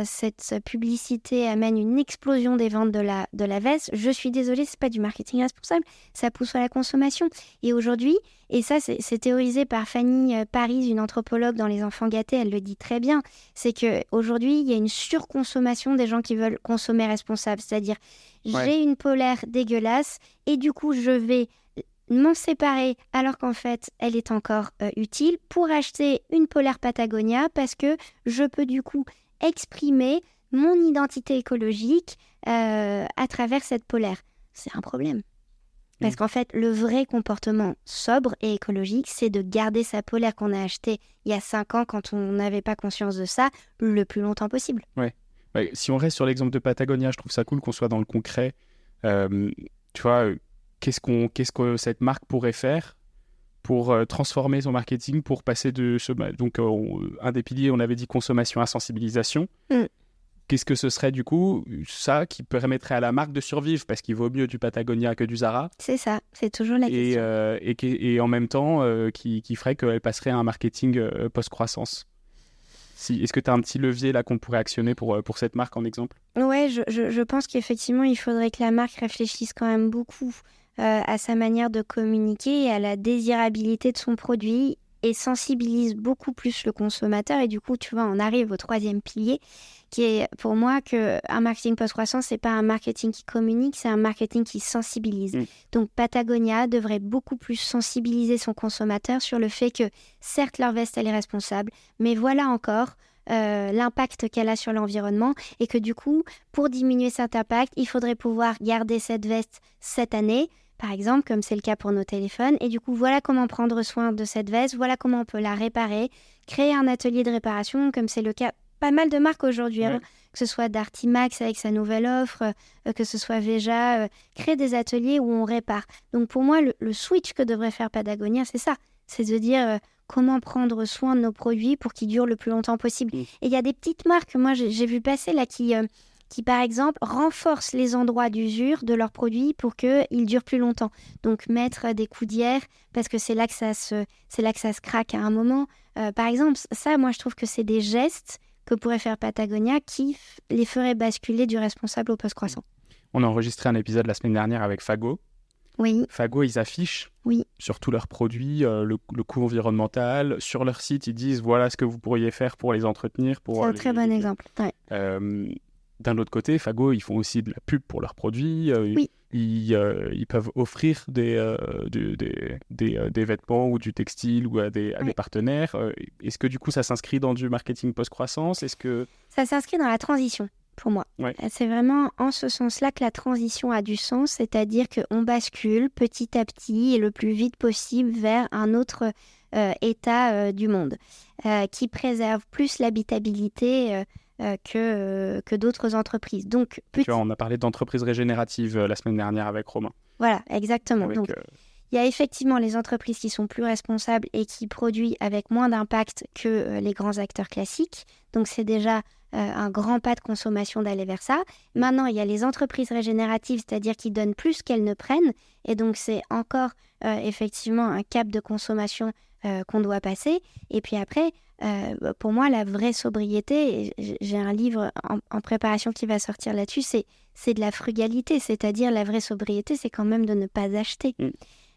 cette publicité amène une explosion des ventes de la veste, je suis désolée, c'est pas du marketing responsable, ça pousse à la consommation. Et aujourd'hui, et ça c'est théorisé par Fanny Paris, une anthropologue dans Les Enfants gâtés, elle le dit très bien, c'est qu'aujourd'hui, il y a une surconsommation des gens qui veulent consommer responsable. C'est-à-dire, j'ai une polaire dégueulasse et du coup, je vais m'en séparer alors qu'en fait, elle est encore utile pour acheter une polaire Patagonia parce que je peux du coup exprimer mon identité écologique à travers cette polaire. C'est un problème. Parce qu'en fait, le vrai comportement sobre et écologique, c'est de garder sa polaire qu'on a achetée il y a 5 ans quand on n'avait pas conscience de ça, le plus longtemps possible. Ouais. Si on reste sur l'exemple de Patagonia, je trouve ça cool qu'on soit dans le concret. Tu vois, qu'est-ce que cette marque pourrait faire pour transformer son marketing, pour passer de... Donc, un des piliers, on avait dit consommation à sensibilisation. Qu'est-ce que ce serait du coup, ça qui permettrait à la marque de survivre, parce qu'il vaut mieux du Patagonia que du Zara. C'est ça, c'est toujours la question. Et en même temps, qui ferait qu'elle passerait à un marketing post-croissance. Est-ce que tu as un petit levier là qu'on pourrait actionner pour cette marque en exemple? Ouais, je pense qu'effectivement, il faudrait que la marque réfléchisse quand même beaucoup à sa manière de communiquer et à la désirabilité de son produit et sensibilise beaucoup plus le consommateur. Et du coup, tu vois, on arrive au 3e pilier, qui est pour moi qu'un marketing post-croissance, c'est pas un marketing qui communique, c'est un marketing qui sensibilise. Donc Patagonia devrait beaucoup plus sensibiliser son consommateur sur le fait que, certes, leur veste, elle est responsable, mais voilà encore l'impact qu'elle a sur l'environnement et que du coup, pour diminuer cet impact, il faudrait pouvoir garder cette veste cette année, par exemple, comme c'est le cas pour nos téléphones. Et du coup, voilà comment prendre soin de cette veste, voilà comment on peut la réparer, créer un atelier de réparation, comme c'est le cas pas mal de marques aujourd'hui, que ce soit Darty-Max avec sa nouvelle offre, que ce soit Veja, créer des ateliers où on répare. Donc pour moi, le switch que devrait faire Patagonia, c'est ça, c'est de dire comment prendre soin de nos produits pour qu'ils durent le plus longtemps possible. Et il y a des petites marques, moi j'ai vu passer là, qui, par exemple, renforcent les endroits d'usure de leurs produits pour qu'ils durent plus longtemps. Donc, mettre des coudières, parce que c'est là que ça se craque à un moment. Par exemple, ça, moi, je trouve que c'est des gestes que pourrait faire Patagonia qui les ferait basculer du responsable au post-croissant. On a enregistré un épisode la semaine dernière avec Fago. Oui. Fago, ils affichent sur tous leurs produits le coût environnemental. Sur leur site, ils disent voilà ce que vous pourriez faire pour les entretenir. C'est un très bon exemple. Ouais. D'un autre côté, Fago, ils font aussi de la pub pour leurs produits. Ils peuvent offrir des vêtements ou du textile ou à des partenaires. Est-ce que du coup, ça s'inscrit dans du marketing post-croissance? Ça s'inscrit dans la transition, pour moi. C'est vraiment en ce sens-là que la transition a du sens, c'est-à-dire qu'on bascule petit à petit et le plus vite possible vers un autre état du monde qui préserve plus l'habitabilité que d'autres entreprises. Donc, on a parlé d'entreprises régénératives la semaine dernière avec Romain. Voilà, exactement. Donc, il y a effectivement les entreprises qui sont plus responsables et qui produisent avec moins d'impact que les grands acteurs classiques. Donc, c'est déjà un grand pas de consommation d'aller vers ça. Maintenant, il y a les entreprises régénératives, c'est-à-dire qui donnent plus qu'elles ne prennent. Et donc, c'est encore effectivement un cap de consommation qu'on doit passer. Et puis après, pour moi, la vraie sobriété, et j'ai un livre en préparation qui va sortir là-dessus, c'est de la frugalité. C'est-à-dire, la vraie sobriété, c'est quand même de ne pas acheter.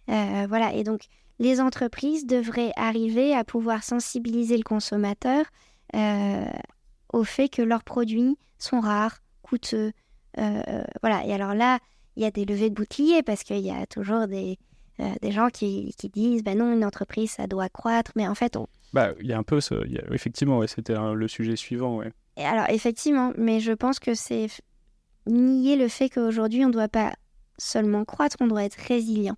Voilà. Et donc, les entreprises devraient arriver à pouvoir sensibiliser le consommateur au fait que leurs produits sont rares, coûteux. Voilà. Et alors là, il y a des levées de boucliers parce qu'il y a toujours des gens qui disent non, une entreprise, ça doit croître. Mais en fait, il y a un peu effectivement, ouais, c'était le sujet suivant. Ouais. Et alors, effectivement, mais je pense que c'est nier le fait qu'aujourd'hui, on ne doit pas seulement croître, on doit être résilient.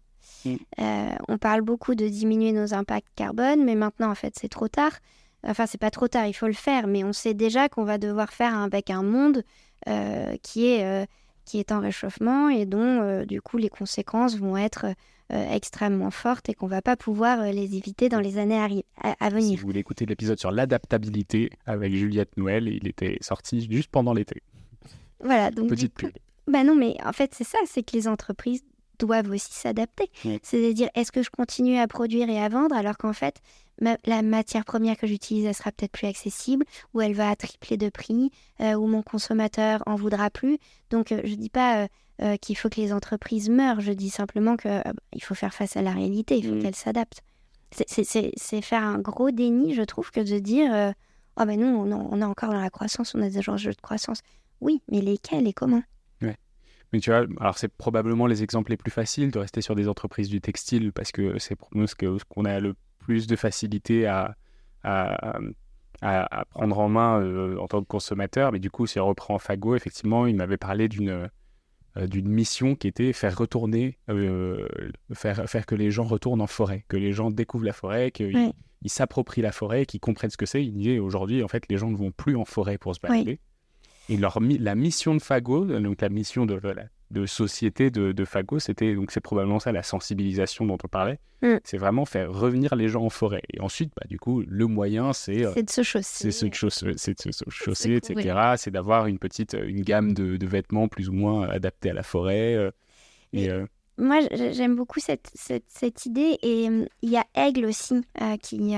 On parle beaucoup de diminuer nos impacts carbone, mais maintenant, en fait, c'est trop tard. Enfin, c'est pas trop tard, il faut le faire, mais on sait déjà qu'on va devoir faire avec un monde qui est en réchauffement et dont, du coup, les conséquences vont être extrêmement fortes et qu'on va pas pouvoir les éviter dans les années à venir. Si vous voulez écouter l'épisode sur l'adaptabilité avec Juliette Noël, il était sorti juste pendant l'été. Voilà, donc petite pub. Non, mais en fait, c'est ça, c'est que les entreprises doivent aussi s'adapter. C'est-à-dire, est-ce que je continue à produire et à vendre alors qu'en fait, la matière première que j'utilise, elle sera peut-être plus accessible, ou elle va tripler de prix, ou mon consommateur en voudra plus. Donc, je ne dis pas qu'il faut que les entreprises meurent, je dis simplement qu'il faut faire face à la réalité, il faut qu'elles s'adaptent. C'est faire un gros déni, je trouve, que de dire nous, on est encore dans la croissance, on a des enjeux de croissance. Oui, mais lesquels et comment ? Mais tu vois, alors c'est probablement les exemples les plus faciles de rester sur des entreprises du textile parce que c'est pour nous ce qu'on a le plus de facilité à prendre en main en tant que consommateur. Mais du coup, si on reprend Fago, effectivement, il m'avait parlé d'une mission qui était faire que les gens retournent en forêt, que les gens découvrent la forêt, qu'ils s'approprient la forêt, qu'ils comprennent ce que c'est. Il disait aujourd'hui, en fait, les gens ne vont plus en forêt pour se balader. Et la mission de Fago, donc la mission de société de Fago, c'est probablement ça, la sensibilisation dont on parlait. C'est vraiment faire revenir les gens en forêt. Et ensuite, du coup, le moyen, c'est de se chausser. C'est de se chausser, etc. C'est d'avoir une gamme de vêtements plus ou moins adaptés à la forêt. Moi, j'aime beaucoup cette idée. Et il y a Aigle aussi, qui,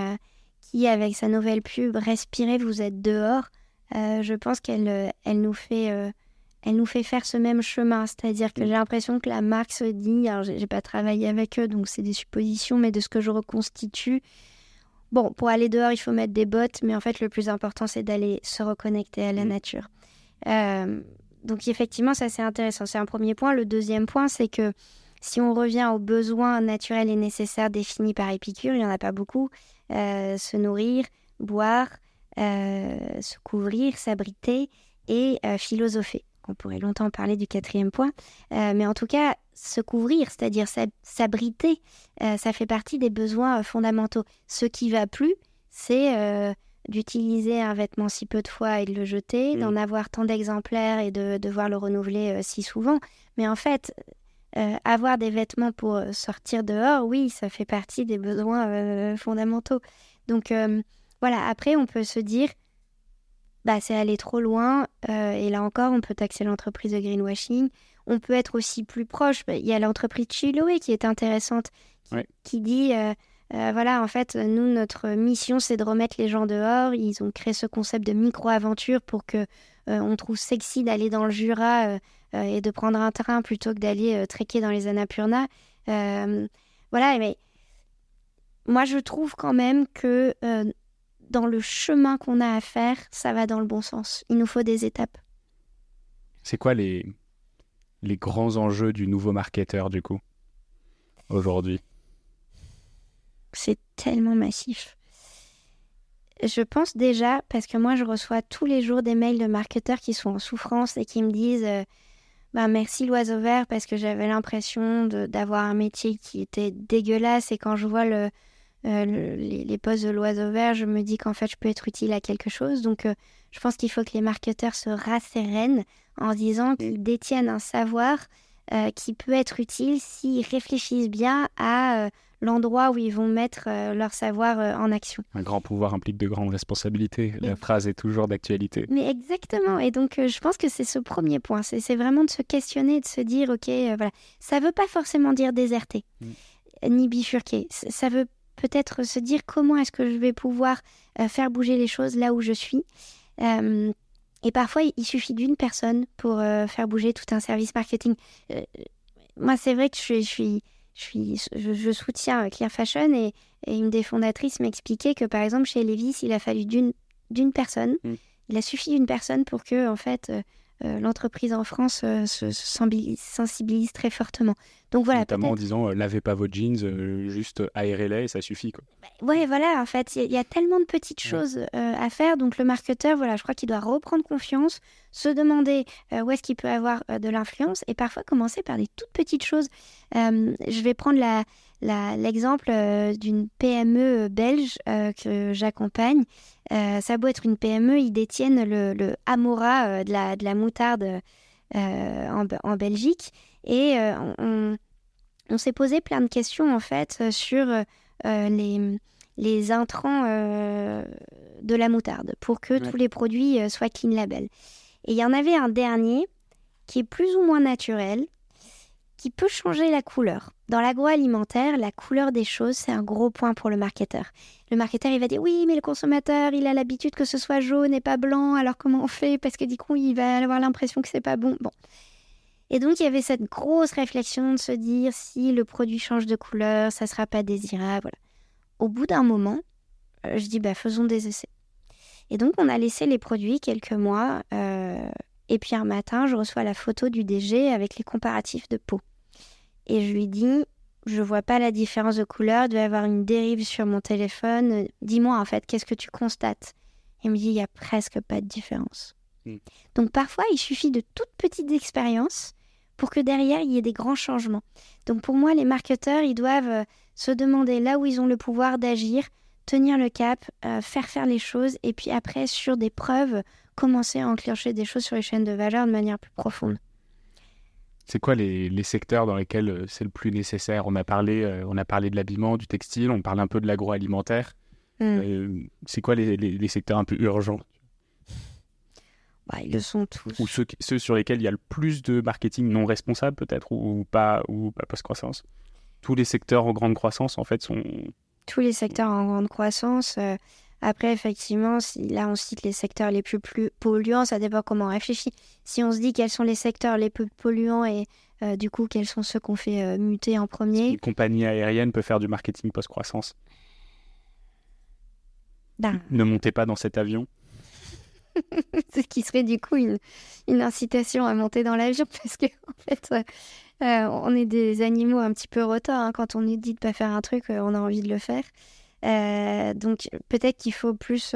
avec sa nouvelle pub « Respirez, vous êtes dehors », je pense qu'elle nous fait faire ce même chemin, c'est-à-dire que j'ai l'impression que la marque se dit, alors j'ai pas travaillé avec eux, donc c'est des suppositions, mais de ce que je reconstitue, pour aller dehors, il faut mettre des bottes, mais en fait, le plus important, c'est d'aller se reconnecter à la nature. Donc effectivement, ça c'est intéressant, c'est un premier point. Le deuxième point, c'est que si on revient aux besoins naturels et nécessaires définis par Épicure, il n'y en a pas beaucoup, se nourrir, boire, se couvrir, s'abriter et philosopher. On pourrait longtemps parler du quatrième point, mais en tout cas, se couvrir, c'est-à-dire s'abriter, ça fait partie des besoins fondamentaux. Ce qui va plus, c'est d'utiliser un vêtement si peu de fois et de le jeter, d'en avoir tant d'exemplaires et de devoir le renouveler si souvent. Mais en fait, avoir des vêtements pour sortir dehors, oui, ça fait partie des besoins fondamentaux. Donc, voilà, après, on peut se dire, c'est aller trop loin. Et là encore, on peut taxer l'entreprise de greenwashing. On peut être aussi plus proche. Il y a l'entreprise Chiloé qui est intéressante, qui dit, en fait, nous, notre mission, c'est de remettre les gens dehors. Ils ont créé ce concept de micro-aventure pour qu'on trouve sexy d'aller dans le Jura et de prendre un train plutôt que d'aller trekker dans les Annapurna. Mais moi, je trouve quand même que dans le chemin qu'on a à faire, ça va dans le bon sens. Il nous faut des étapes. C'est quoi les grands enjeux du nouveau marketeur, du coup, aujourd'hui ? C'est tellement massif. Je pense déjà, parce que moi, je reçois tous les jours des mails de marketeurs qui sont en souffrance et qui me disent merci l'oiseau vert, parce que j'avais l'impression d'avoir un métier qui était dégueulasse, et quand je vois les postes de l'oiseau vert, je me dis qu'en fait, je peux être utile à quelque chose. Donc, je pense qu'il faut que les marketeurs se rassérènent en disant qu'ils détiennent un savoir qui peut être utile s'ils réfléchissent bien à l'endroit où ils vont mettre leur savoir en action. Un grand pouvoir implique de grandes responsabilités. La phrase est toujours d'actualité. Mais exactement. Et donc, je pense que c'est ce premier point. C'est vraiment de se questionner, de se dire, OK, voilà. Ça ne veut pas forcément dire déserter, ni bifurquer. Ça veut peut-être se dire comment est-ce que je vais pouvoir faire bouger les choses là où je suis. Et parfois, il suffit d'une personne pour faire bouger tout un service marketing. Moi, c'est vrai que je soutiens Clear Fashion, et une des fondatrices m'expliquait que, par exemple, chez Levi's, il a fallu d'une personne. Il a suffi d'une personne pour que, en fait, l'entreprise en France se sensibilise très fortement. Donc voilà, Notamment en peut-être. disant lavez pas vos jeans, juste aérez-les et ça suffit, quoi. Ouais, voilà, en fait, il y a tellement de petites Ouais. choses à faire. Donc le marketeur, voilà, je crois qu'il doit reprendre confiance, se demander où est-ce qu'il peut avoir de l'influence et parfois commencer par des toutes petites choses. Je vais prendre l'exemple d'une PME belge que j'accompagne. Ça a beau être une PME, ils détiennent le Amora de la moutarde en Belgique. Et on s'est posé plein de questions en fait sur les intrants de la moutarde pour que Ouais. tous les produits soient clean label. Et il y en avait un dernier qui est plus ou moins naturel, qui peut changer la couleur. Dans l'agroalimentaire, la couleur des choses, c'est un gros point pour le marketeur. Le marketeur, il va dire, oui, mais le consommateur, il a l'habitude que ce soit jaune et pas blanc, alors comment on fait? Parce que du coup, il va avoir l'impression que c'est pas bon. Bon. Et donc, il y avait cette grosse réflexion de se dire, si le produit change de couleur, ça sera pas désirable. Voilà. Au bout d'un moment, je dis, faisons des essais. Et donc, on a laissé les produits quelques mois. Et puis, un matin, je reçois la photo du DG avec les comparatifs de peau. Et je lui dis, je vois pas la différence de couleur, il doit y avoir une dérive sur mon téléphone. Dis-moi, en fait, qu'est-ce que tu constates? Il me dit, il y a presque pas de différence. Donc, parfois, il suffit de toutes petites expériences pour que derrière, il y ait des grands changements. Donc, pour moi, les marketeurs, ils doivent se demander là où ils ont le pouvoir d'agir, tenir le cap, faire les choses, et puis après, sur des preuves, commencer à enclencher des choses sur les chaînes de valeur de manière plus profonde. C'est quoi les secteurs dans lesquels c'est le plus nécessaire? On a parlé de l'habillement, du textile, on parle un peu de l'agroalimentaire. C'est quoi les secteurs un peu urgents? Ils le sont tous. Ou ceux sur lesquels il y a le plus de marketing non responsable peut-être, ou pas post-croissance? Tous les secteurs en grande croissance en fait sont... Tous les secteurs en grande croissance. Après, effectivement, là, on cite les secteurs les plus polluants, ça dépend comment on réfléchit. Si on se dit quels sont les secteurs les plus polluants et du coup, quels sont ceux qu'on fait muter en premier. Une compagnie aérienne peut faire du marketing post-croissance. Ne montez pas dans cet avion. Ce qui serait du coup une incitation à monter dans l'avion parce que en fait, on est des animaux un petit peu retards. Hein. Quand on nous dit de pas faire un truc, on a envie de le faire. Donc peut-être qu'il faut plus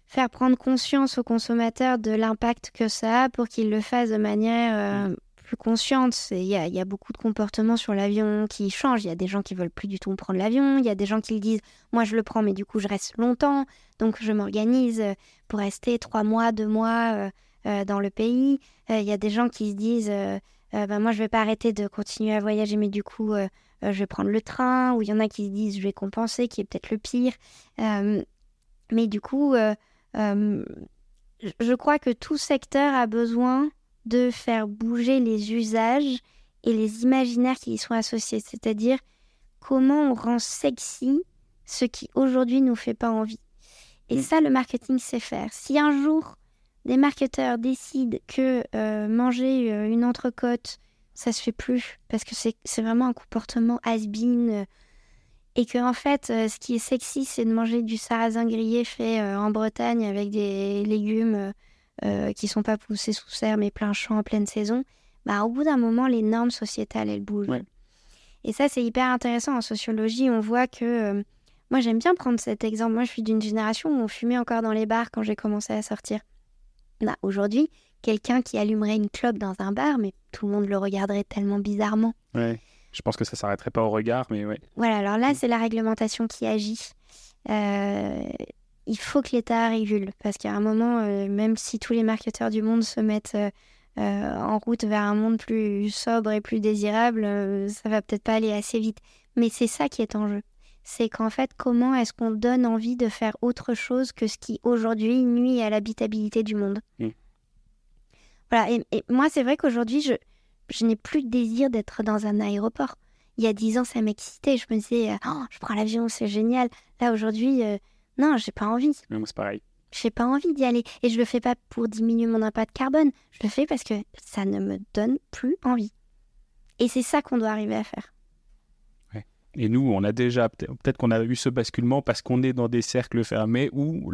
faire prendre conscience aux consommateurs de l'impact que ça a pour qu'ils le fassent de manière plus consciente. Il y a beaucoup de comportements sur l'avion qui changent. Il y a des gens qui veulent plus du tout prendre l'avion. Il y a des gens qui le disent, moi je le prends mais du coup je reste longtemps. Donc je m'organise pour rester 3 mois, 2 mois dans le pays. Il y a des gens qui se disent, moi je vais pas arrêter de continuer à voyager mais du coup... je vais prendre le train, ou il y en a qui se disent je vais compenser, qui est peut-être le pire. Mais du coup, je crois que tout secteur a besoin de faire bouger les usages et les imaginaires qui y sont associés. C'est-à-dire comment on rend sexy ce qui aujourd'hui nous fait pas envie. Et ça, le marketing sait faire. Si un jour, des marketeurs décident que manger une entrecôte, ça se fait plus parce que c'est vraiment un comportement has-been et que en fait ce qui est sexy c'est de manger du sarrasin grillé fait en Bretagne avec des légumes qui sont pas poussés sous serre mais plein champ en pleine saison. Au bout d'un moment les normes sociétales elles bougent. Ouais. Et ça c'est hyper intéressant en sociologie. On voit que moi j'aime bien prendre cet exemple. Moi je suis d'une génération où on fumait encore dans les bars quand j'ai commencé à sortir. Aujourd'hui quelqu'un qui allumerait une clope dans un bar, mais tout le monde le regarderait tellement bizarrement. Ouais, je pense que ça s'arrêterait pas au regard, mais ouais. Voilà, alors là, c'est la réglementation qui agit. Il faut que l'État régule, parce qu'à un moment, même si tous les marketeurs du monde se mettent en route vers un monde plus sobre et plus désirable, ça va peut-être pas aller assez vite. Mais c'est ça qui est en jeu. C'est qu'en fait, comment est-ce qu'on donne envie de faire autre chose que ce qui, aujourd'hui, nuit à l'habitabilité du monde. Voilà, et moi, c'est vrai qu'aujourd'hui, je n'ai plus de désir d'être dans un aéroport. Il y a 10 ans, ça m'excitait. Je me disais, je prends l'avion, c'est génial. Là, aujourd'hui, non, j'ai pas envie. Moi, c'est pareil. J'ai pas envie d'y aller. Et je le fais pas pour diminuer mon impact carbone. Je le fais parce que ça ne me donne plus envie. Et c'est ça qu'on doit arriver à faire. Ouais. Et nous, on a déjà, peut-être qu'on a eu ce basculement parce qu'on est dans des cercles fermés où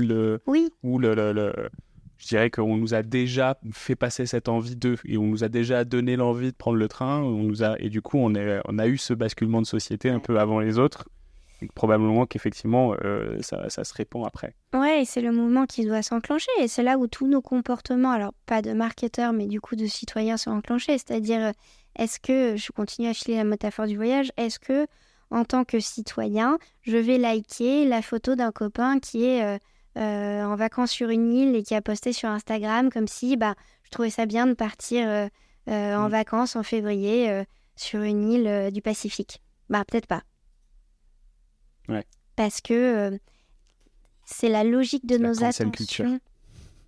je dirais qu'on nous a déjà fait passer cette envie d'eux et on nous a déjà donné l'envie de prendre le train. Et du coup, on a eu ce basculement de société un peu avant les autres. Et probablement qu'effectivement, ça se répand après. Ouais, et c'est le mouvement qui doit s'enclencher. Et c'est là où tous nos comportements, alors pas de marketeurs, mais du coup de citoyens sont enclenchés. C'est-à-dire, est-ce que, je continue à filer la métaphore du voyage, est-ce que, en tant que citoyen, je vais liker la photo d'un copain qui est en vacances sur une île et qui a posté sur Instagram comme si je trouvais ça bien de partir en vacances en février sur une île du Pacifique. Peut-être pas. Ouais. Parce que c'est la logique de nos attentions. Culture.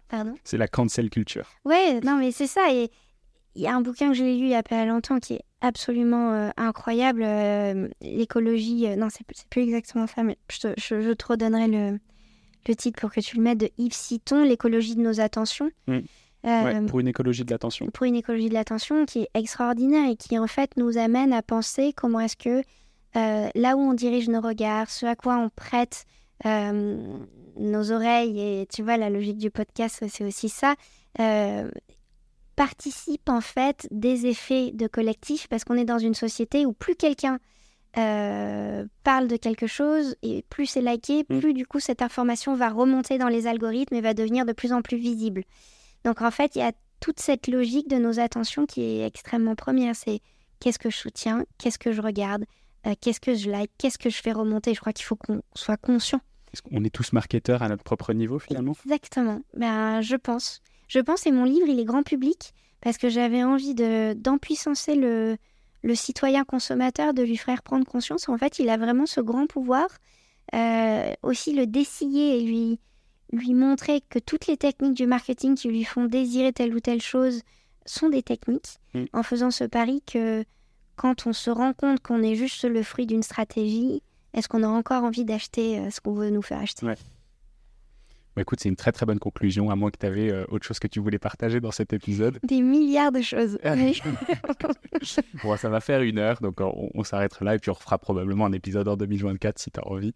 Pardon ? C'est la cancel culture. Ouais, non mais c'est ça. Et il y a un bouquin que j'ai lu il y a pas longtemps qui est absolument incroyable. L'écologie, non c'est plus exactement ça, mais je te redonnerai le titre pour que tu le mettes, de Yves Citon, L'écologie de nos attentions. Pour une écologie de l'attention. Pour une écologie de l'attention qui est extraordinaire et qui en fait nous amène à penser comment est-ce que là où on dirige nos regards, ce à quoi on prête nos oreilles, et tu vois la logique du podcast c'est aussi ça, participe en fait des effets de collectif, parce qu'on est dans une société où plus quelqu'un parle de quelque chose et plus c'est liké, plus du coup cette information va remonter dans les algorithmes et va devenir de plus en plus visible. Donc en fait il y a toute cette logique de nos attentions qui est extrêmement première, c'est qu'est-ce que je soutiens, qu'est-ce que je regarde, qu'est-ce que je like, qu'est-ce que je fais remonter. Je crois qu'il faut qu'on soit conscient. Est-ce qu'on est tous marketeurs à notre propre niveau finalement ? Exactement, je pense, et mon livre il est grand public parce que j'avais envie d'empuissancer le citoyen consommateur, de lui faire prendre conscience. En fait, il a vraiment ce grand pouvoir, aussi le dessiller et lui montrer que toutes les techniques du marketing qui lui font désirer telle ou telle chose sont des techniques, en faisant ce pari que quand on se rend compte qu'on est juste le fruit d'une stratégie, est-ce qu'on a encore envie d'acheter ce qu'on veut nous faire acheter ? Ouais. Écoute, c'est une très très bonne conclusion, à moins que tu avais autre chose que tu voulais partager dans cet épisode. Des milliards de choses. Bon, ça va faire 1 heure, donc on s'arrêtera là et puis on refera probablement un épisode en 2024 si tu as envie.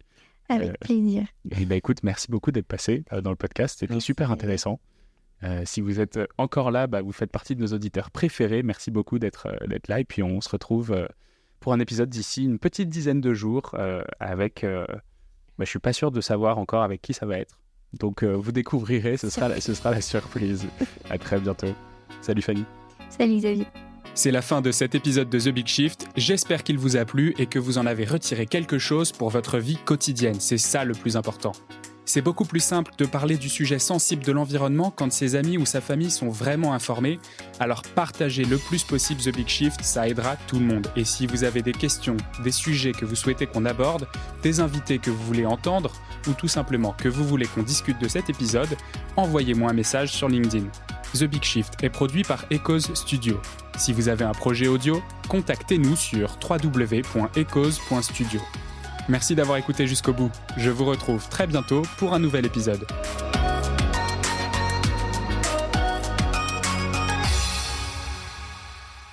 Avec plaisir. Et écoute, merci beaucoup d'être passé dans le podcast, c'était super intéressant. Si vous êtes encore là, vous faites partie de nos auditeurs préférés. Merci beaucoup d'être là et puis on se retrouve pour un épisode d'ici une petite dizaine de jours avec... je suis pas sûr de savoir encore avec qui ça va être. Donc vous découvrirez, ce sera la surprise. À très bientôt. Salut Fanny. Salut Xavier. C'est la fin de cet épisode de The Big Shift. J'espère qu'il vous a plu et que vous en avez retiré quelque chose pour votre vie quotidienne. C'est ça le plus important. C'est beaucoup plus simple de parler du sujet sensible de l'environnement quand ses amis ou sa famille sont vraiment informés. Alors partagez le plus possible The Big Shift, ça aidera tout le monde. Et si vous avez des questions, des sujets que vous souhaitez qu'on aborde, des invités que vous voulez entendre, ou tout simplement que vous voulez qu'on discute de cet épisode, envoyez-moi un message sur LinkedIn. The Big Shift est produit par Echoes Studio. Si vous avez un projet audio, contactez-nous sur www.echoes.studio. Merci d'avoir écouté jusqu'au bout. Je vous retrouve très bientôt pour un nouvel épisode.